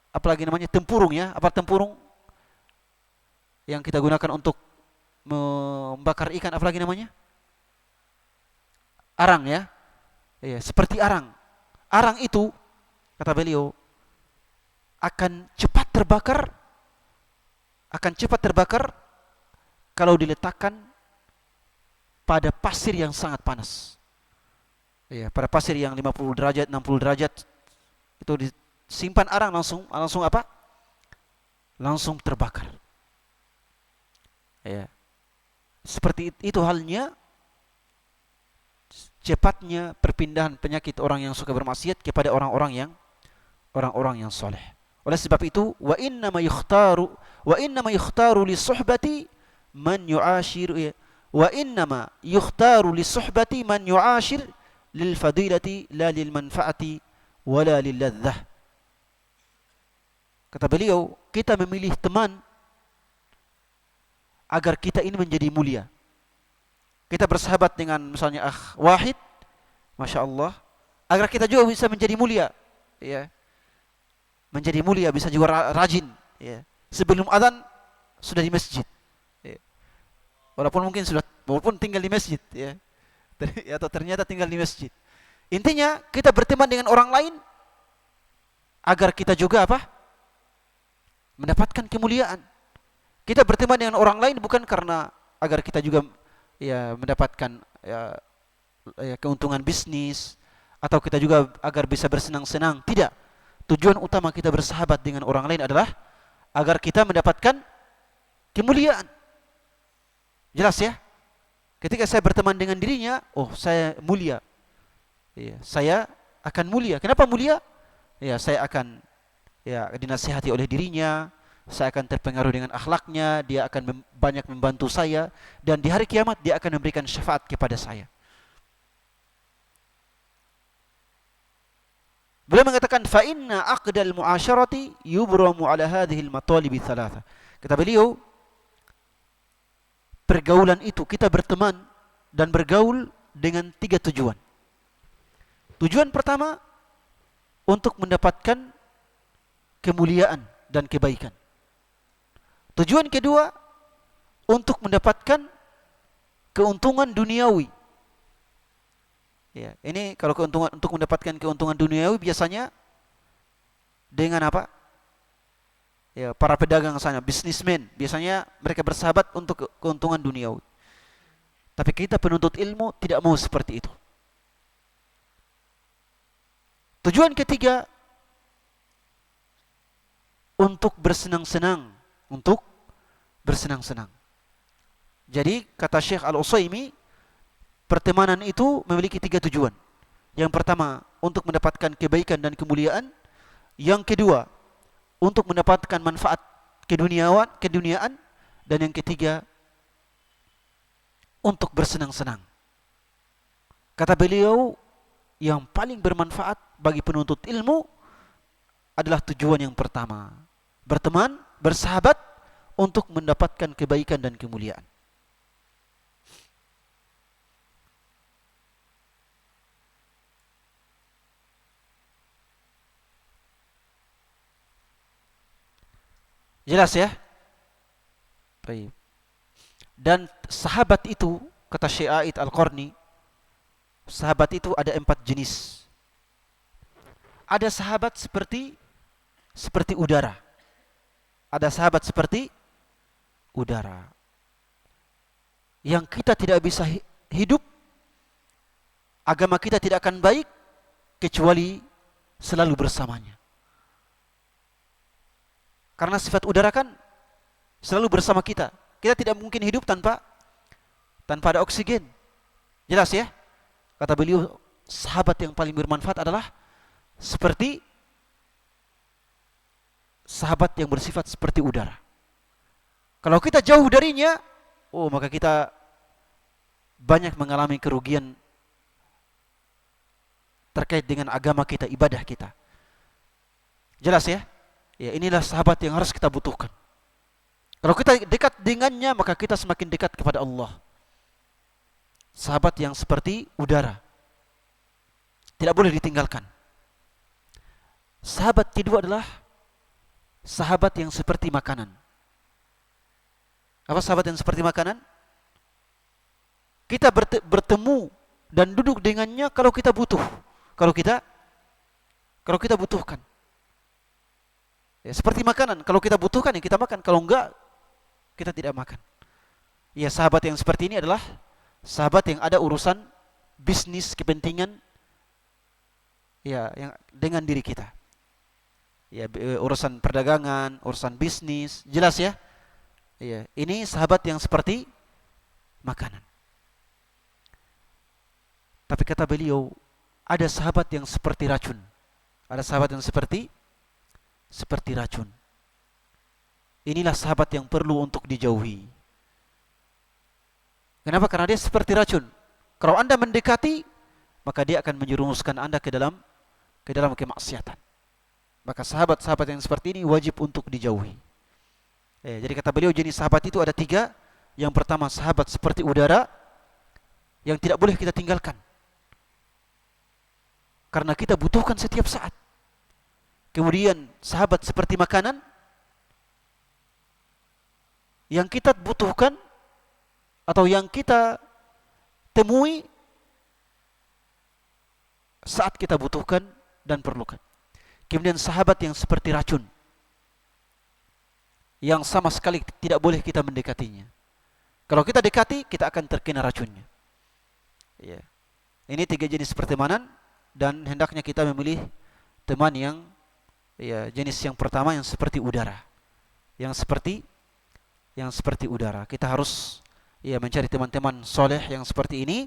apalagi namanya tempurung ya, apa tempurung yang kita gunakan untuk membakar ikan, apalagi namanya? Arang ya. Seperti arang. Arang itu kata beliau akan cepat terbakar kalau diletakkan pada pasir yang sangat panas. Pada pasir yang 50 derajat, 60 derajat itu disimpan arang langsung apa? Langsung terbakar. Seperti itu halnya cepatnya perpindahan penyakit orang yang suka bermaksiat kepada orang-orang yang soleh. Oleh sebab itu, wa inna ma yukhtaru li suhbati man yu'ashir wa inna ma yukhtaru li suhbati man yu'ashir lil fadilati la lil manfaati wala lil ladzah. Kata beliau, kita memilih teman agar kita ini menjadi mulia. kita bersahabat dengan misalnya Wahid, Masya Allah, agar kita juga bisa menjadi mulia, ya, menjadi mulia, bisa juga rajin, ya. Sebelum adzan sudah di masjid, ya. Walaupun tinggal di masjid, ya, atau ternyata tinggal di masjid. Intinya kita berteman dengan orang lain agar kita juga apa? Mendapatkan kemuliaan. Kita berteman dengan orang lain bukan karena agar kita juga ya mendapatkan keuntungan bisnis, atau kita juga agar bisa bersenang-senang. Tidak. Tujuan utama kita bersahabat dengan orang lain adalah agar kita mendapatkan kemuliaan. Jelas ya? Ketika saya berteman dengan dirinya, oh saya mulia. Ya, saya akan mulia. Kenapa mulia? Ya, saya akan dinasihati oleh dirinya, saya akan terpengaruh dengan akhlaknya, dia akan banyak membantu saya, dan di hari kiamat dia akan memberikan syafaat kepada saya. Beliau mengatakan fa inna aqdal mu'asyarati yubramu ala hadhihi al-matalib thalatha. Kata beliau, pergaulan itu, kita berteman dan bergaul dengan 3 tujuan. Tujuan pertama, untuk mendapatkan kemuliaan dan kebaikan. Tujuan kedua, untuk mendapatkan keuntungan duniawi. Ya, ini kalau untuk mendapatkan keuntungan duniawi biasanya dengan apa? Ya, para pedagang sana, bisnismen, biasanya mereka bersahabat untuk keuntungan duniawi. Tapi kita penuntut ilmu tidak mau seperti itu. Tujuan ketiga, untuk bersenang-senang, untuk bersenang-senang. Jadi kata Syekh Al-Utsaimin, pertemanan itu memiliki 3 tujuan. Yang pertama, untuk mendapatkan kebaikan dan kemuliaan. Yang kedua, untuk mendapatkan manfaat keduniaan. Dan yang ketiga, untuk bersenang-senang. Kata beliau, yang paling bermanfaat bagi penuntut ilmu adalah tujuan yang pertama, berteman, bersahabat untuk mendapatkan kebaikan dan kemuliaan. Jelas ya? Baik. Dan sahabat itu, kata Syekh A'id Al-Qarni, sahabat itu ada 4 jenis. Ada sahabat seperti udara. Ada sahabat seperti udara, yang kita tidak bisa hidup, agama kita tidak akan baik kecuali selalu bersamanya. Karena sifat udara kan selalu bersama kita. Kita tidak mungkin hidup tanpa ada oksigen. Jelas ya? Kata beliau, sahabat yang paling bermanfaat adalah seperti sahabat yang bersifat seperti udara. Kalau kita jauh darinya, maka kita banyak mengalami kerugian terkait dengan agama kita, ibadah kita. Jelas ya? Ya, inilah sahabat yang harus kita butuhkan. Kalau kita dekat dengannya, maka kita semakin dekat kepada Allah. Sahabat yang seperti udara, tidak boleh ditinggalkan. Sahabat kedua adalah sahabat yang seperti makanan. Apa sahabat yang seperti makanan? Kita bertemu dan duduk dengannya kalau kita butuh. Kalau kita butuhkan. Ya, seperti makanan, kalau kita butuhkan ya kita makan, kalau enggak kita tidak makan. Ya, sahabat yang seperti ini adalah sahabat yang ada urusan bisnis, kepentingan ya yang dengan diri kita. Ya, urusan perdagangan, urusan bisnis, jelas ya? Ya, ini sahabat yang seperti makanan. Tapi kata beliau, ada sahabat yang seperti racun. Ada sahabat yang seperti racun. Inilah sahabat yang perlu untuk dijauhi. Kenapa? Karena dia seperti racun. Kalau Anda mendekati, maka dia akan menjerumuskan Anda ke dalam kemaksiatan. Maka sahabat-sahabat yang seperti ini wajib untuk dijauhi. Jadi kata beliau, jenis sahabat itu ada 3. Yang pertama, sahabat seperti udara. yang tidak boleh kita tinggalkan. Karena kita butuhkan setiap saat. Kemudian sahabat seperti makanan yang kita butuhkan atau yang kita temui saat kita butuhkan dan perlukan. Kemudian sahabat yang seperti racun, yang sama sekali tidak boleh kita mendekatinya. Kalau kita dekati, kita akan terkena racunnya. Ya. Ini 3 jenis pertemanan, dan hendaknya kita memilih teman yang jenis yang pertama yang seperti udara. Yang seperti udara. Kita harus mencari teman-teman soleh yang seperti ini,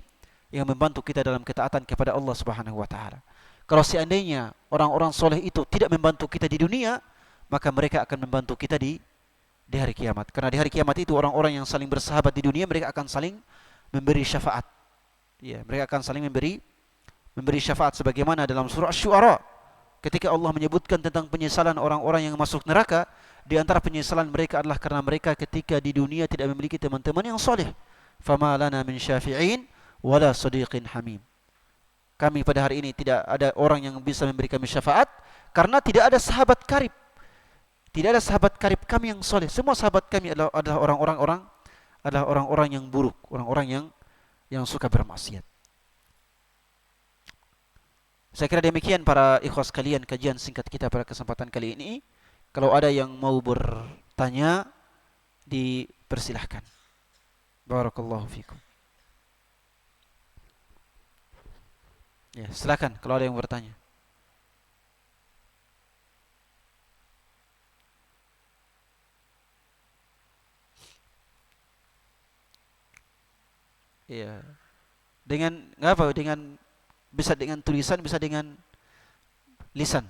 yang membantu kita dalam ketaatan kepada Allah Subhanahu wa taala. Kalau seandainya orang-orang soleh itu tidak membantu kita di dunia, maka mereka akan membantu kita di hari kiamat. Karena di hari kiamat itu orang-orang yang saling bersahabat di dunia, mereka akan saling memberi syafaat. Ya, mereka akan saling memberi syafaat, sebagaimana dalam surah Asy-Syu'ara ketika Allah menyebutkan tentang penyesalan orang-orang yang masuk neraka. Di antara penyesalan mereka adalah karena mereka ketika di dunia tidak memiliki teman-teman yang soleh. Fama lana min syafi'in wala sadiqin hamim. Kami pada hari ini tidak ada orang yang bisa memberi kami syafaat, karena tidak ada sahabat karib. Tidak ada sahabat karib kami yang soleh. Semua sahabat kami adalah orang-orang yang buruk, orang-orang yang suka bermaksiat. Saya kira demikian para ikhwas sekalian kajian singkat kita pada kesempatan kali ini. Kalau ada yang mau bertanya, dipersilahkan. Barakallahu fikum. Ya, silakan kalau ada yang bertanya. Iya. Dengan apa? Bisa dengan tulisan, bisa dengan lisan.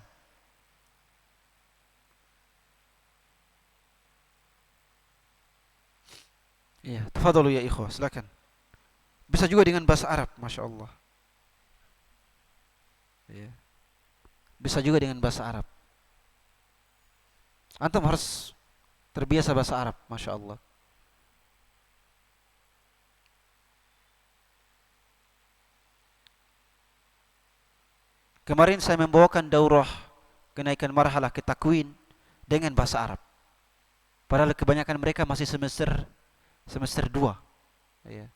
Iya, tafadhalu ya ikhwah, silakan. Bisa juga dengan bahasa Arab, Masya Allah. Ya. Bisa juga dengan bahasa Arab. Antum harus terbiasa bahasa Arab, Masya Allah. Kemarin saya membawakan daurah kenaikan marhalah ke takwin dengan bahasa Arab. Padahal kebanyakan mereka masih semester 2. Ya.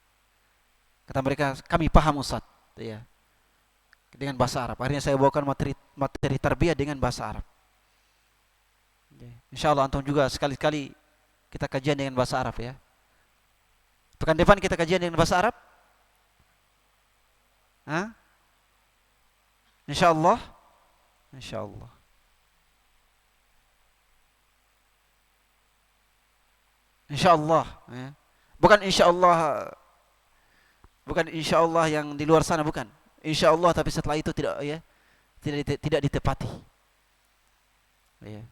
Kata mereka, kami paham Ustaz. Ya. Dengan bahasa Arab. Akhirnya saya bawakan materi tarbiyah dengan bahasa Arab. InsyaAllah antum juga sekali-kali kita kajian dengan bahasa Arab ya. Pekan depan kita kajian dengan bahasa Arab? Hah? InsyaAllah. InsyaAllah. InsyaAllah ya. Bukan insyaallah yang di luar sana, bukan. InsyaAllah tapi setelah itu tidak ditepati. Ya.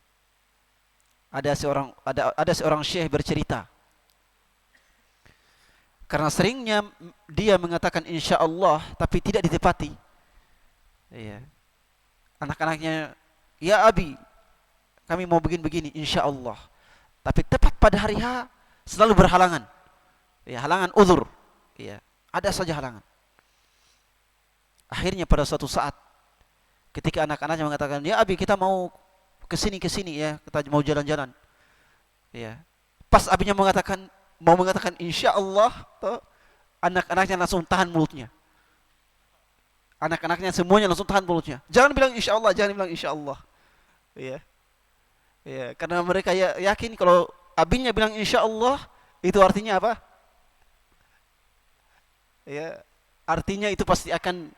Ada seorang syekh bercerita, karena seringnya dia mengatakan insyaallah tapi tidak ditepati. Ya. Anak-anaknya, ya abi, kami mau begini insyaallah. Tapi tepat pada hari H selalu berhalangan. Ya, halangan uzur. Ya, ada saja halangan. Akhirnya pada suatu saat ketika anak-anaknya mengatakan, "Ya abi, kita mau kesini ya, kita mau jalan-jalan." Ya. Pas abinya mau mengatakan insyaallah, anak-anaknya langsung tahan mulutnya. Anak-anaknya semuanya langsung tahan mulutnya. Jangan bilang insyaallah. Ya. Ya, karena mereka yakin kalau abinya bilang insyaallah itu artinya apa? Ya, artinya itu pasti akan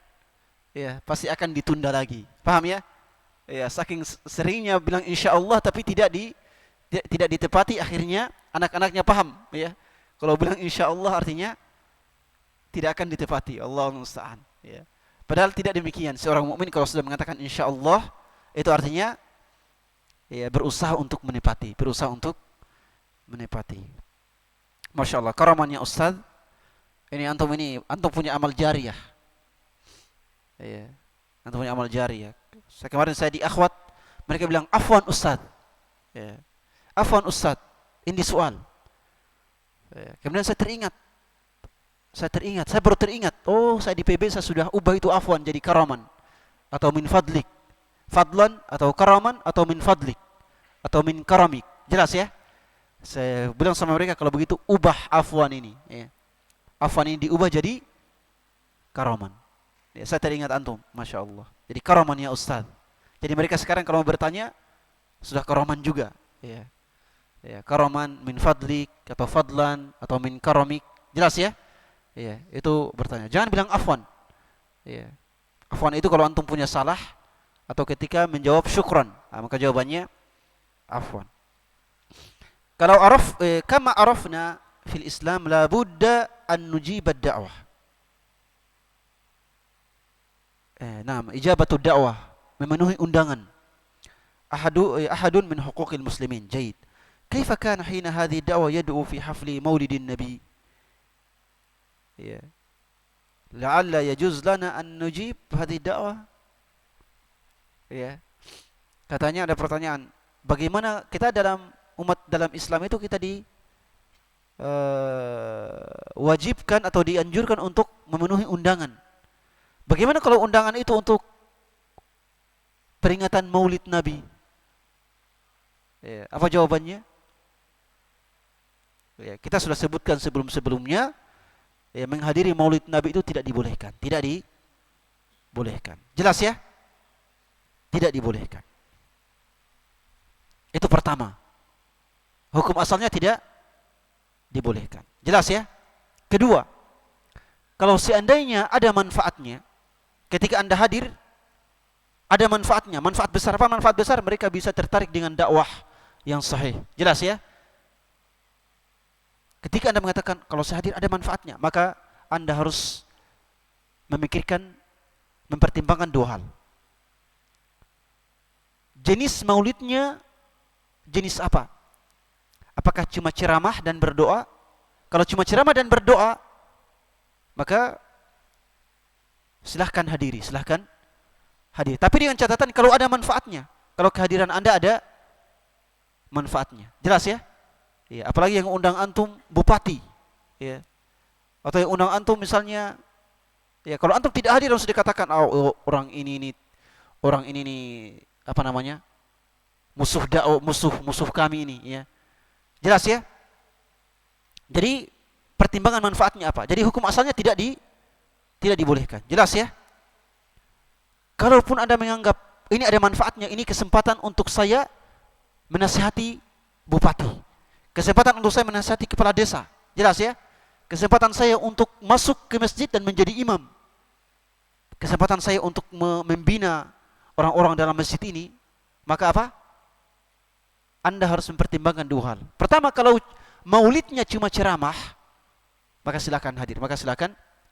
ditunda lagi. Paham ya? Ya, saking seringnya bilang insyaallah tapi tidak ditepati, akhirnya anak-anaknya paham ya. Kalau bilang insyaallah artinya tidak akan ditepati. Allahu musta'an ya. Padahal tidak demikian. Seorang mukmin kalau sudah mengatakan insyaallah itu artinya ya berusaha untuk menepati. Masya Allah, karamannya Ustaz. Antum punya amal jariyah. Ya. Antum punya amal jariyah. Kemarin saya di akhwat, mereka bilang afwan Ustaz. Ya. Afwan Ustaz, ini soal. Ya. Kemudian saya teringat Saya baru teringat. Oh, saya di PB saya sudah ubah itu afwan jadi karaman atau min fadlik. Fadlan atau karaman atau min fadlik atau min karamik. Jelas ya? Saya bilang sama mereka kalau begitu ubah afwan ini, ya. Afwan ini diubah jadi karaman. Ya, saya teringat antum, masya Allah. Jadi karaman ya Ustaz. Jadi mereka sekarang kalau bertanya sudah karaman juga. Ya, ya karaman min fadlik atau fadlan atau min karamik. Jelas ya? Ya, itu bertanya. Jangan bilang afwan. Ya. Afwan itu kalau antum punya salah atau ketika menjawab syukran, maka jawabannya afwan. Kalau kama arafna fil Islam la budda an nujib ad-da'wah. Naam, ijabatu da'wah, memenuhi undangan. Ahadun min huquqil muslimin. Jaid. Kaifa kana hina hadhihi ad-da'wah yad'u fi hafli maulidin nabi? Ya. La'alla yajuz lana an nujib hadhihi ad-da'wah. Ya. Katanya ada pertanyaan, bagaimana kita dalam Islam itu kita wajibkan atau dianjurkan untuk memenuhi undangan. Bagaimana kalau undangan itu untuk peringatan Maulid Nabi? Ya, apa jawabannya? Ya, kita sudah sebutkan sebelum-sebelumnya, ya, menghadiri Maulid Nabi itu tidak dibolehkan, Jelas ya? Tidak dibolehkan. Itu pertama. Hukum asalnya tidak dibolehkan. Jelas ya? Kedua, kalau seandainya ada manfaatnya, ketika Anda hadir, ada manfaatnya. Manfaat besar apa? Manfaat besar, mereka bisa tertarik dengan dakwah yang sahih. Jelas ya? Ketika Anda mengatakan, kalau saya hadir ada manfaatnya, maka Anda harus mempertimbangkan dua hal. Jenis maulidnya, jenis apa? Apakah cuma ceramah dan berdoa? Kalau cuma ceramah dan berdoa, maka silahkan hadir. Tapi dengan catatan kalau ada manfaatnya. Kalau kehadiran Anda ada manfaatnya. Jelas ya? Ya, apalagi yang undang antum bupati, ya. Atau yang undang antum misalnya, ya kalau antum tidak hadir harus dikatakan, orang ini nih apa namanya? musuh kami ini, ya. Jelas ya? Jadi pertimbangan manfaatnya apa? Jadi hukum asalnya tidak dibolehkan. Jelas ya? Kalaupun Anda menganggap ini ada manfaatnya, ini kesempatan untuk saya menasihati bupati. Kesempatan untuk saya menasihati kepala desa. Jelas ya? Kesempatan saya untuk masuk ke masjid dan menjadi imam. Kesempatan saya untuk membina orang-orang dalam masjid ini. Maka apa? Anda harus mempertimbangkan dua hal. Pertama, kalau maulidnya cuma ceramah, maka silakan hadir.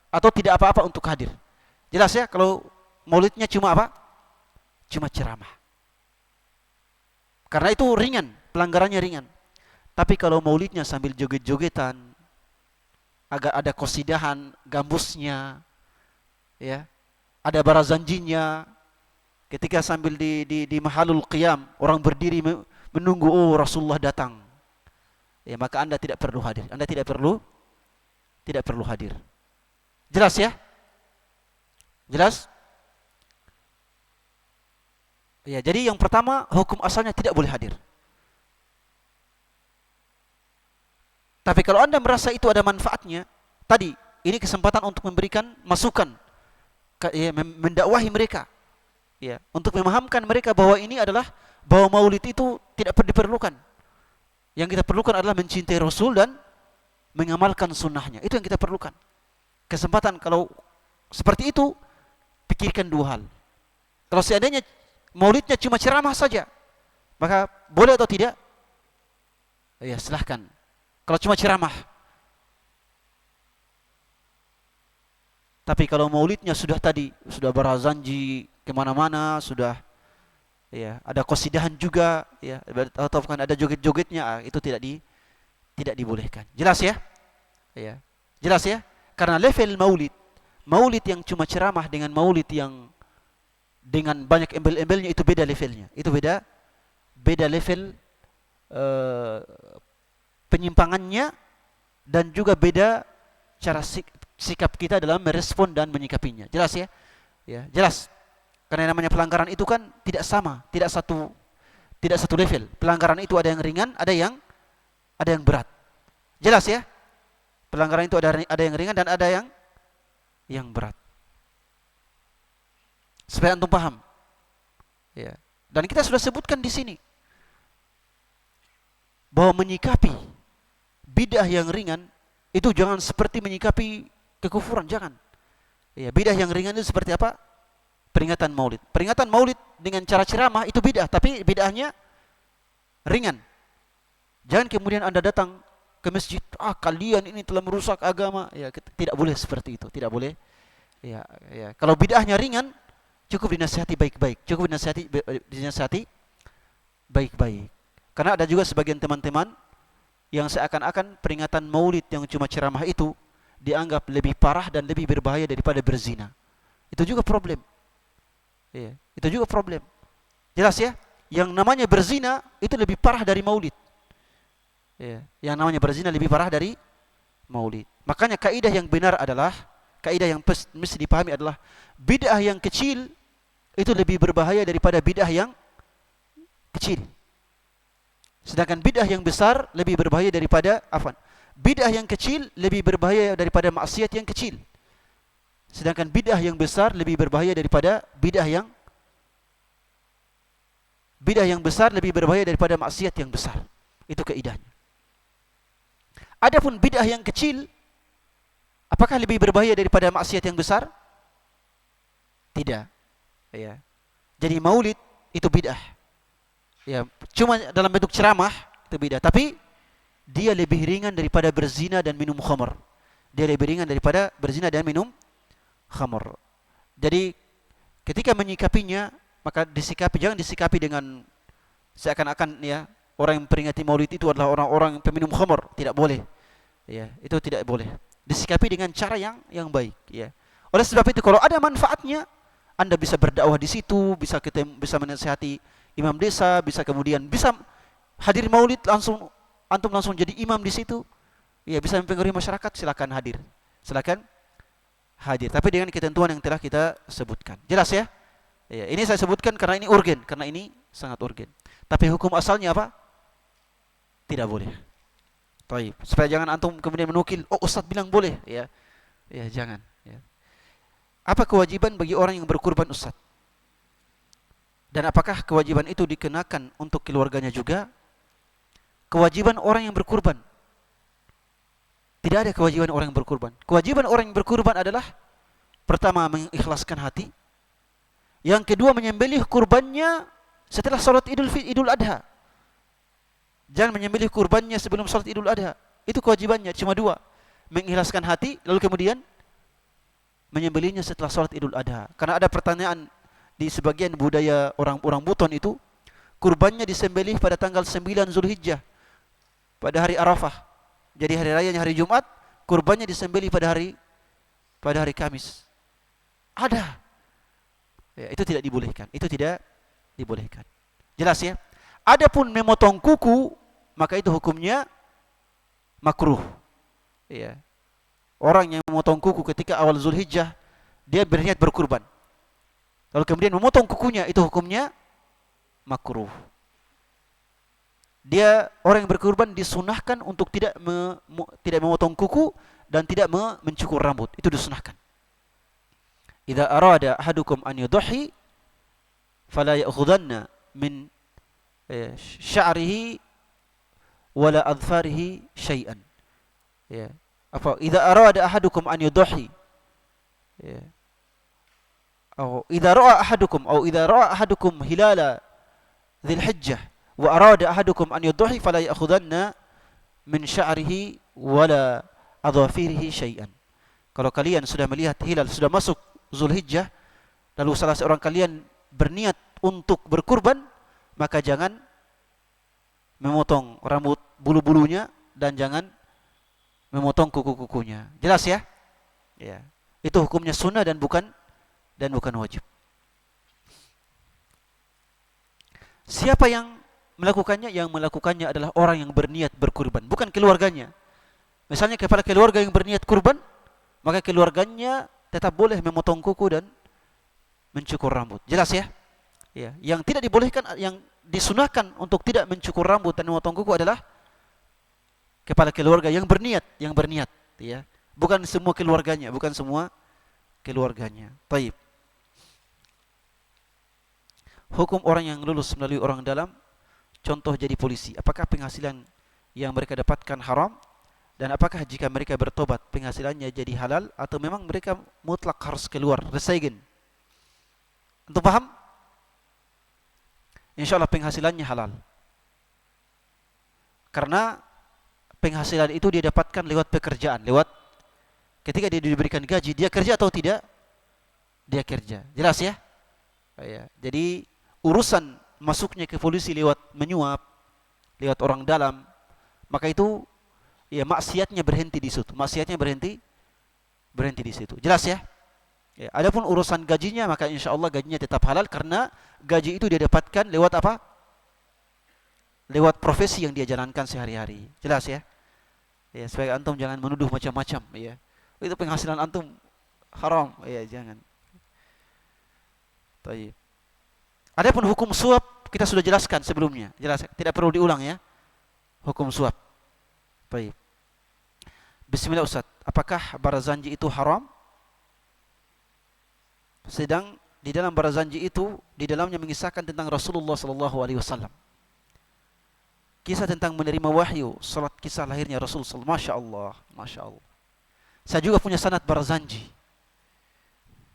Atau tidak apa-apa untuk hadir. Jelas ya? Kalau maulidnya cuma apa? Cuma ceramah. Karena itu ringan, pelanggarannya ringan. Tapi kalau maulidnya sambil joget-jogetan, agar ada qasidahan, gambusnya, ya, ada barazanjinya, ketika sambil di mahalul qiyam, orang berdiri menunggu, Rasulullah datang, ya, maka Anda tidak perlu hadir. Anda tidak perlu hadir. Jelas ya? Jelas? Ya, jadi yang pertama, hukum asalnya tidak boleh hadir. Tapi kalau Anda merasa itu ada manfaatnya, tadi ini kesempatan untuk memberikan masukan, ya, mendakwahi mereka, ya, untuk memahamkan mereka bahwa ini adalah, bahwa maulid itu tidak diperlukan. Yang kita perlukan adalah mencintai Rasul dan mengamalkan sunnahnya. Itu yang kita perlukan. Kesempatan kalau seperti itu, pikirkan dua hal. Kalau seandainya maulidnya cuma ceramah saja, maka boleh atau tidak? Ya, silahkan. Kalau cuma ceramah. Tapi kalau maulidnya sudah barazanji kemana-mana, sudah, ya, ada qasidahan juga, ya, atau bukan ada joget-jogetnya, itu tidak dibolehkan. Jelas ya? Ya. Jelas ya? Karena level maulid yang cuma ceramah dengan maulid yang dengan banyak embel-embelnya itu beda levelnya. Itu beda level penyimpangannya, dan juga beda sikap kita dalam merespon dan menyikapinya. Jelas ya? Ya, jelas. Karena yang namanya pelanggaran itu kan tidak sama, tidak satu level. Pelanggaran itu ada yang ringan, ada yang berat. Jelas ya? Pelanggaran itu ada yang ringan dan ada yang berat. Supaya antum paham. Ya. Dan kita sudah sebutkan di sini bahwa menyikapi bid'ah yang ringan itu jangan seperti menyikapi kekufuran, jangan. Ya, bid'ah yang ringan itu seperti apa? Peringatan Maulid. Peringatan Maulid dengan cara ceramah itu bid'ah, tapi bid'ahnya ringan. Jangan kemudian Anda datang ke masjid, kalian ini telah merusak agama. Ya, tidak boleh seperti itu, tidak boleh. Ya. Kalau bid'ahnya ringan, cukup dinasihati baik-baik. Cukup dinasihati baik-baik. Karena ada juga sebagian teman-teman yang seakan-akan peringatan Maulid yang cuma ceramah itu dianggap lebih parah dan lebih berbahaya daripada berzina. Itu juga problem. Ya, itu juga problem. Jelas ya? Yang namanya berzina itu lebih parah dari Maulid. Ya, yang namanya berzina lebih parah dari Maulid. Makanya kaidah yang benar adalah, kaidah yang mesti dipahami adalah bid'ah yang kecil itu lebih berbahaya daripada bid'ah yang kecil. Sedangkan bid'ah yang besar lebih berbahaya daripada bid'ah yang kecil lebih berbahaya daripada maksiat yang kecil. Sedangkan bid'ah yang besar lebih berbahaya daripada bid'ah yang besar lebih berbahaya daripada maksiat yang besar. Itu kaidahnya. Adapun bid'ah yang kecil, apakah lebih berbahaya daripada maksiat yang besar? Tidak. Ya. Jadi Maulid itu bid'ah. Ya, cuma dalam bentuk ceramah itu bid'ah, tapi dia lebih ringan daripada berzina dan minum khamr. Dia lebih ringan daripada berzina dan minum khamr. Jadi ketika menyikapinya, maka jangan disikapi dengan seakan-akan ya orang yang peringati Maulid itu adalah orang-orang peminum khamr. Tidak boleh. Ya, itu tidak boleh. Disikapi dengan cara yang baik. Ya. Oleh sebab itu, kalau ada manfaatnya, Anda bisa berdakwah di situ, bisa menasihati imam desa, bisa hadir Maulid antum langsung jadi imam di situ. Ya, bisa mempengaruhi masyarakat, silakan hadir. Silakan hadir, tapi dengan ketentuan yang telah kita sebutkan. Jelas ya? Ya, ini saya sebutkan karena ini urgen, karena ini sangat urgen. Tapi hukum asalnya apa? Tidak boleh. Baik, supaya jangan antum kemudian menukil, ustaz bilang boleh, ya. Ya, jangan, ya. Apa kewajiban bagi orang yang berkurban, ustaz? Dan apakah kewajiban itu dikenakan untuk keluarganya juga? Kewajiban orang yang berkurban. Tidak ada kewajiban orang yang berkurban. Kewajiban orang yang berkurban adalah pertama mengikhlaskan hati. Yang kedua menyembelih kurbannya setelah salat Idul Adha. Jangan menyembelih kurbannya sebelum salat Idul Adha. Itu kewajibannya cuma dua. Mengikhlaskan hati lalu kemudian menyembelihnya setelah salat Idul Adha. Karena ada pertanyaan di sebagian budaya orang Buton itu, kurbannya disembelih pada tanggal 9 Zulhijjah, pada hari Arafah. Jadi hari rayanya hari Jumat, kurbannya disembelih pada hari Kamis. Ada. Ya, itu tidak dibolehkan. Itu tidak dibolehkan. Jelas ya? Adapun memotong kuku, maka itu hukumnya makruh. Ya. Orang yang memotong kuku ketika awal Zulhijjah, dia berniat berkurban. Lalu kemudian memotong kukunya, itu hukumnya makruh. Dia orang yang berkurban disunahkan untuk tidak memotong kuku dan tidak mencukur rambut. Itu disunahkan. Idza arada ahadukum an yudhi fala ya'khudanna min sya'rihi wala adfarihi syai'an. Ya. Apa idza arada ahadukum an yudhi, ya, atau idza ra'a ahadukum hilala dzil hijjah wa arada ahadukum an yudhi fala ya'khudanna min sya'rihi wala adfarihi syai'an. Kalau kalian sudah melihat hilal, sudah masuk Zulhijjah, lalu salah seorang kalian berniat untuk berkurban, maka jangan memotong rambut bulu-bulunya dan jangan memotong kuku-kukunya. Jelas ya? Ya. Itu hukumnya sunnah dan bukan wajib. Siapa yang melakukannya? Yang melakukannya adalah orang yang berniat berkurban, bukan keluarganya. Misalnya kepala keluarga yang berniat kurban, maka keluarganya tetap boleh memotong kuku dan mencukur rambut. Jelas ya? Ya, yang tidak dibolehkan, yang disunahkan untuk tidak mencukur rambut dan memotong kuku adalah kepala keluarga yang berniat, ya. Bukan semua keluarganya, bukan semua keluarganya. Baik. Hukum orang yang lulus melalui orang dalam, contoh jadi polisi. Apakah penghasilan yang mereka dapatkan haram? Dan apakah jika mereka bertobat penghasilannya jadi halal, atau memang mereka mutlak harus keluar resegen? Untuk paham? InsyaAllah penghasilannya halal. Karena penghasilan itu dia dapatkan lewat pekerjaan, lewat ketika dia diberikan gaji, dia kerja atau tidak? Dia kerja. Jelas ya? Ya. Jadi urusan masuknya ke polisi lewat menyuap, lewat orang dalam, maka itu ya maksiatnya berhenti di situ. Maksiatnya berhenti di situ. Jelas ya? Ya, adapun urusan gajinya, maka insyaallah gajinya tetap halal karena gaji itu dia dapatkan lewat apa? Lewat profesi yang dia jalankan sehari-hari. Jelas ya? Ya, supaya antum jangan menuduh macam-macam ya. Itu penghasilan antum haram, ya jangan. Baik. Adapun hukum suap kita sudah jelaskan sebelumnya. Jelas, tidak perlu diulang ya. Hukum suap. Baik. Bismillah Ustaz, apakah barazanji itu haram? Sedang di dalam barazanji itu di dalamnya mengisahkan tentang Rasulullah sallallahu alaihi wasallam. Kisah tentang menerima wahyu, salat kisah lahirnya Rasul sallallahu alaihi wasallam. Masya Allah. Saya juga punya sanad barazanji.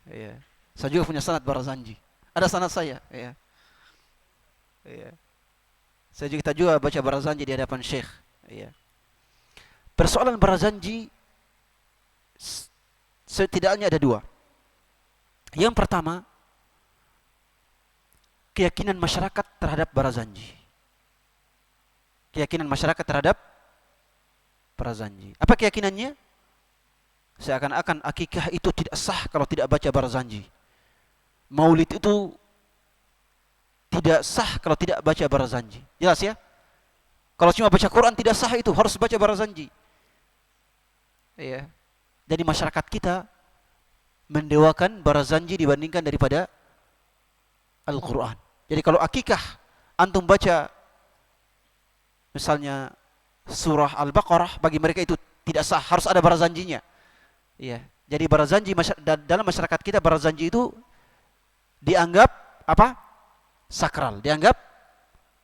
Ya. Saya juga punya sanad barazanji. Ada sanad saya, ya. Ya. Kita juga baca barazanji di hadapan Syekh, ya. Persoalan barazanji setidaknya ada dua. Yang pertama, keyakinan masyarakat terhadap barazanji. Keyakinan masyarakat terhadap barazanji. Apa keyakinannya? Seakan-akan akikah itu tidak sah kalau tidak baca barazanji. Maulid itu tidak sah kalau tidak baca barazanji. Jelas ya? Kalau cuma baca Quran tidak sah, itu harus baca barazanji. Ya. Jadi masyarakat kita mendewakan barazanji dibandingkan daripada Al-Quran. Jadi kalau akikah antum baca misalnya surah Al-Baqarah, bagi mereka itu tidak sah, harus ada barazanjinya. Ya. Jadi barazanji dalam masyarakat kita, barazanji itu dianggap apa? Sakral, dianggap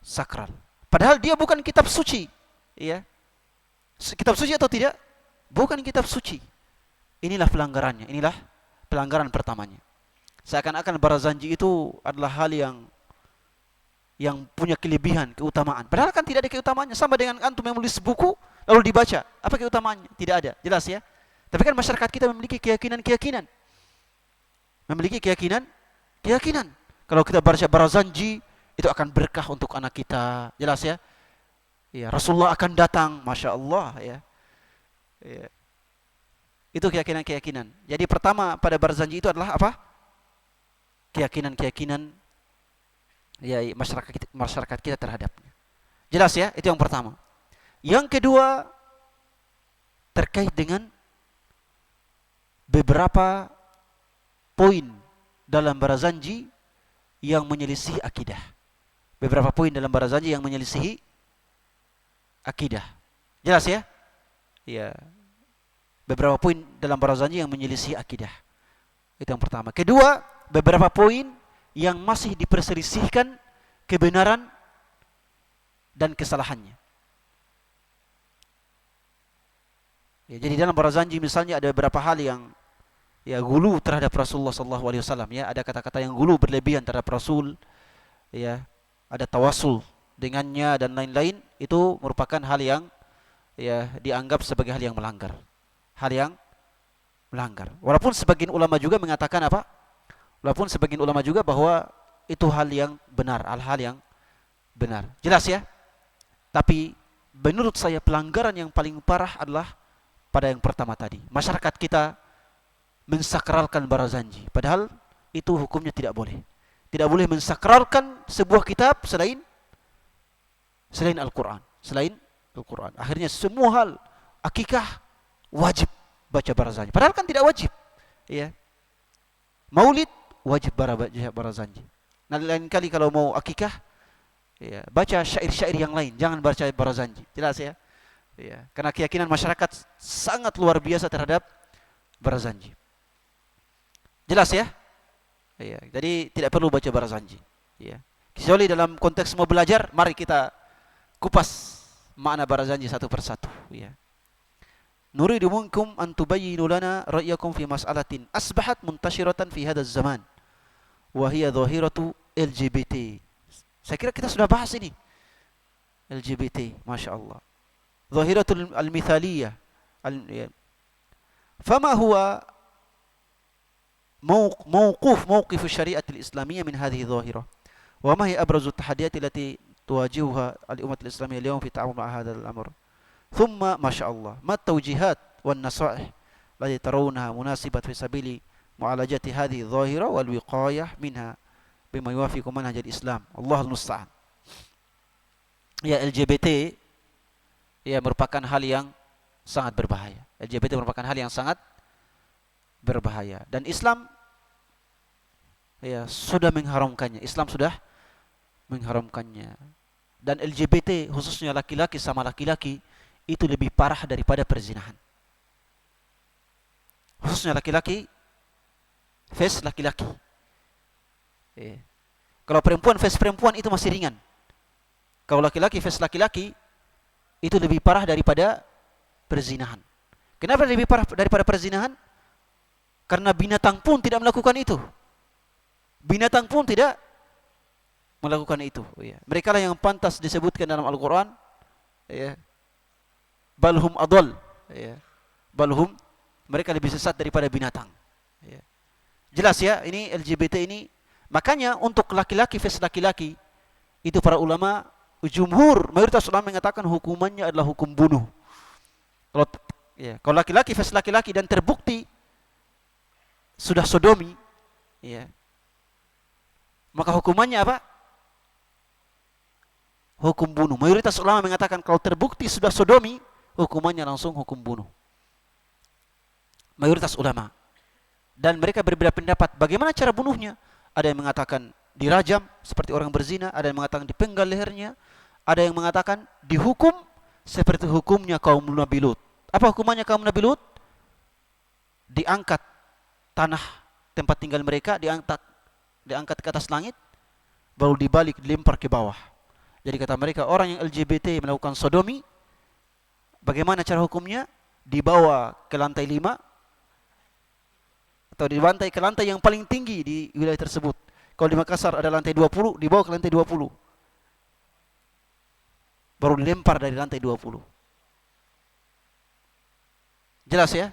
sakral. Padahal dia bukan kitab suci, ya. Kitab suci atau tidak? Bukan kitab suci. Inilah pelanggarannya, inilah pelanggaran pertamanya. Seakan-akan barazanji itu adalah hal yang punya kelebihan, keutamaan. Padahal kan tidak ada keutamaannya. Sama dengan antum yang menulis buku lalu dibaca, apa keutamaannya? Tidak ada, jelas ya. Tapi kan masyarakat kita memiliki keyakinan. Memiliki keyakinan. Kalau kita baca barazanji, itu akan berkah untuk anak kita. Jelas ya? Ya, Rasulullah akan datang, Masya Allah ya. Ya. Itu keyakinan. Jadi pertama pada barazanji itu adalah apa? Keyakinan ya masyarakat kita terhadapnya. Jelas ya? Itu yang pertama. Yang kedua, terkait dengan beberapa poin dalam barazanji yang menyelisihi akidah. Beberapa poin dalam barazanji yang menyelisihi akidah. Jelas ya? Ya. Beberapa poin dalam barazanji yang menyelisih akidah. Itu yang pertama. Kedua, beberapa poin yang masih diperselisihkan kebenaran dan kesalahannya. Ya, jadi dalam barazanji misalnya ada beberapa hal yang ya gulu terhadap Rasulullah SAW. Ya, ada kata-kata yang gulu berlebihan terhadap Rasul. Ya, ada tawasul dengannya dan lain-lain. Itu merupakan hal yang ya dianggap sebagai hal yang melanggar. Walaupun sebagian ulama juga mengatakan apa? Walaupun sebagian ulama juga bahwa itu hal yang benar, hal-hal yang benar. Jelas ya? Tapi menurut saya pelanggaran yang paling parah adalah pada yang pertama tadi. Masyarakat kita mensakralkan barazanji, padahal itu hukumnya tidak boleh. Tidak boleh mensakralkan sebuah kitab selain Al-Quran. Akhirnya semua hal akikah wajib baca barazanji. Padahal kan tidak wajib. Ya. Maulid wajib baca barazanji. Nah, lain kali kalau mau akikah, ya, baca syair-syair yang lain, jangan baca barazanji. Jelas ya? Ya, karena keyakinan masyarakat sangat luar biasa terhadap barazanji. Jelas ya? Ya, jadi tidak perlu baca barazanji. Ya. Kecuali dalam konteks mau belajar, mari kita kupas makna barazanji satu persatu. Ya. Nuridu minkum an tubayyinu lana ra'yakum fi mas'alatin asbahat muntashiratan fi hadzal zaman wa hiya dhahiratu LGBT. Saya kira kita sudah bahas ini. LGBT, Masya Allah. Dhahiratul al-mithaliyah. Fama huwa موقف الشريعة الإسلامية من هذه الظاهرة وما هي أبرز التحديات التي تواجهها الأمة الإسلامية اليوم في التعامل مع هذا الأمر ثم ما شاء الله ما التوجيهات والنصائح التي ترونها مناسبة في سبيل معالجة هذه الظاهرة والوقاية منها بما يوافق منهج الإسلام الله المستعان. Ya, LGBT ya merupakan hal yang sangat berbahaya. LGBT merupakan hal yang sangat berbahaya dan Islam ya sudah mengharamkannya. Islam sudah mengharamkannya. Dan LGBT khususnya laki-laki sama laki-laki itu lebih parah daripada perzinahan. Khususnya laki-laki face laki-laki. Kalau perempuan face perempuan itu masih ringan. Kalau laki-laki face laki-laki itu lebih parah daripada perzinahan. Kenapa lebih parah daripada perzinahan? Karena binatang pun tidak melakukan itu. Binatang pun tidak melakukan itu. Ya. Mereka lah yang pantas disebutkan dalam Al-Quran. Ya. Balhum adol. Ya. Balhum, mereka lebih sesat daripada binatang. Ya. Jelas ya, ini LGBT ini. Makanya untuk laki-laki face laki-laki, itu para ulama, jumhur, mayoritas ulama mengatakan hukumannya adalah hukum bunuh. Kalau laki-laki face laki-laki dan terbukti sudah sodomi, ya, maka hukumannya apa? Hukum bunuh. Mayoritas ulama mengatakan kalau terbukti sudah sodomi, hukumannya langsung hukum bunuh. Mayoritas ulama. Dan mereka berbeda pendapat bagaimana cara bunuhnya. Ada yang mengatakan dirajam seperti orang berzina, ada yang mengatakan dipenggal lehernya, ada yang mengatakan dihukum seperti hukumnya kaum Nabi Lut. Apa hukumannya kaum Nabi Lut? Diangkat tanah tempat tinggal mereka, diangkat ke atas langit, baru dibalik, dilempar ke bawah. Jadi kata mereka, orang yang LGBT melakukan sodomi, bagaimana cara hukumnya? Dibawa ke lantai 5, atau dibantai ke lantai yang paling tinggi di wilayah tersebut. Kalau di Makassar ada lantai 20, dibawa ke lantai 20. Baru dilempar dari lantai 20. Jelas ya?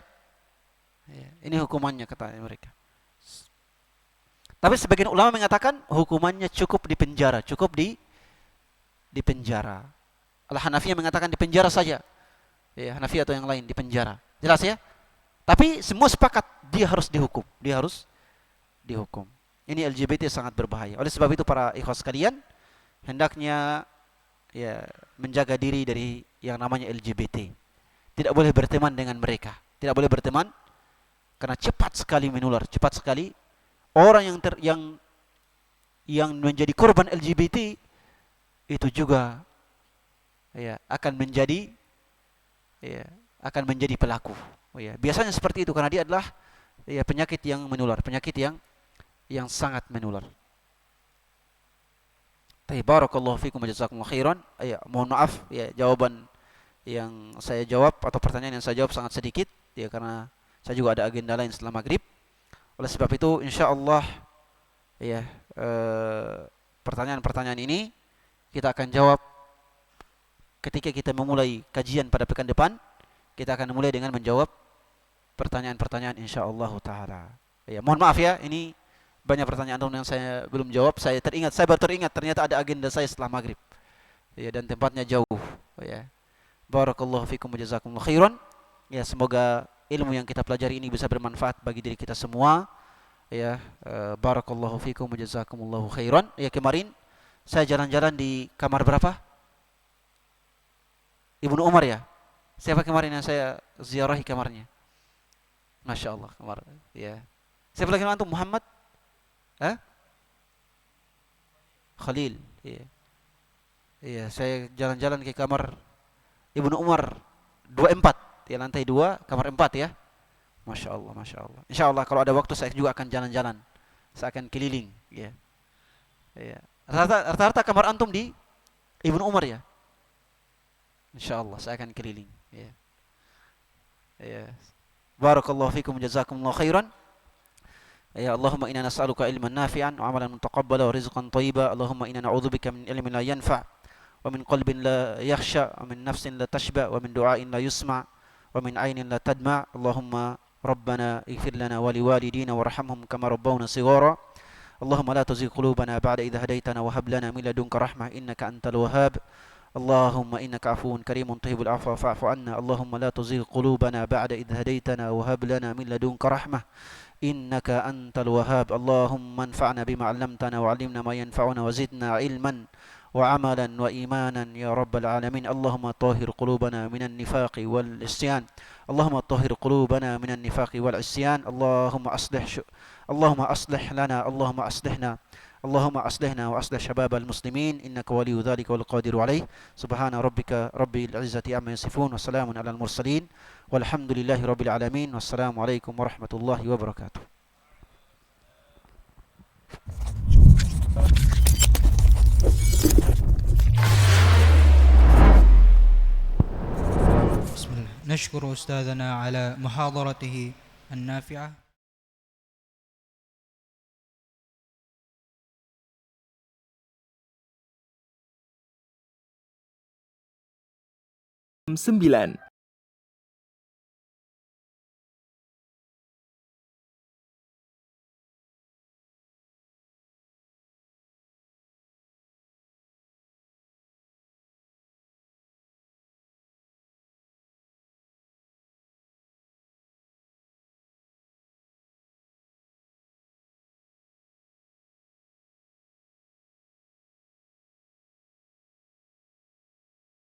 Ini hukumannya kata mereka. Tapi sebagian ulama mengatakan hukumannya cukup di penjara, cukup di penjara. Al-Hanafiyah mengatakan di penjara saja. Ya, Hanafiyah atau yang lain di penjara. Jelas ya? Tapi semua sepakat dia harus dihukum, dia harus dihukum. Ini LGBT sangat berbahaya. Oleh sebab itu para ikhwas sekalian, hendaknya ya menjaga diri dari yang namanya LGBT. Tidak boleh berteman dengan mereka. Tidak boleh berteman karena cepat sekali menular, cepat sekali orang yang menjadi korban LGBT itu juga ya akan menjadi pelaku. Ya, biasanya seperti itu karena dia adalah ya penyakit yang menular, penyakit yang sangat menular. Barakallahu fikum wa jazakumullahu khairan. Ya, mohon maaf ya jawaban yang saya jawab atau pertanyaan yang saya jawab sangat sedikit ya karena saya juga ada agenda lain setelah maghrib. Oleh sebab itu insyaallah ya pertanyaan-pertanyaan ini kita akan jawab ketika kita memulai kajian pada pekan depan. Kita akan mulai dengan menjawab pertanyaan-pertanyaan insyaallah taala. Ya, mohon maaf ya, ini banyak pertanyaan yang saya belum jawab. Saya baru teringat ternyata ada agenda saya setelah maghrib. Ya, dan tempatnya jauh. Ya. Barakallahu fikum wa jazakumullahu khairan. Ya, semoga ilmu yang kita pelajari ini bisa bermanfaat bagi diri kita semua. Ya, barakallahu fikum wa jazakumullahu khairan. Ya, kemarin saya jalan-jalan di kamar berapa? Ibnu Umar ya. Siapa kemarin yang saya ziarahi kamarnya? Masya Allah, kamar. Ya. Siapa lagi antum? Muhammad? Hah? Khalil. Iya. Iya, saya jalan-jalan ke kamar Ibnu Umar 24, ya lantai 2, kamar 4 ya. Masya Allah, Masya Allah. Insya Allah kalau ada waktu saya juga akan jalan-jalan. Saya akan keliling, ya. Ya. Rata-rata kamar antum di Ibnu Umar ya. Insya Allah saya akan keliling. Ya. Ya. Barakallahu fikum jazakumullahu khairan. Ya Allahumma inna nas'aluka ilman nafi'an wa amalan mutaqabbala wa rizqan thayyiba. Allahumma inna na'udzubika min ilmin la yanfa' wa min qalbin la yakhsha wa min nafsin la tashba wa min du'ain la yusma' wa min ainin la tadma'. Allahumma rabbana ighfir lana wa liwalidina warhamhum kama rabbawna shighara. اللهم لا تزغ قلوبنا بعد إذ هديتنا وهب لنا من لدنك رحمة إنك أنت الوهاب اللهم إنك عفو كريم تحب العفو فاعف عنا اللهم لا تزغ قلوبنا بعد إذ هديتنا وهب لنا من لدنك رحمة إنك أنت الوهاب اللهم انفعنا بما علمتنا وعلمنا ما ينفعنا وزدنا علما وعملا وإيمانا يا رب العالمين اللهم طهر قلوبنا من النفاق والعصيان اللهم طهر قلوبنا من النفاق والعصيان اللهم أصلح لنا اللهم أصلحنا اللهم أصلحنا وأصلح شباب المسلمين إنك ولي ذلك والقادر عليه سبحان ربك رب العزة عما يصفون وسلام على المرسلين والحمد لله رب العالمين والسلام عليكم ورحمة الله وبركاته. بسم الله. نشكر أستاذنا على محاضرته النافعة. 9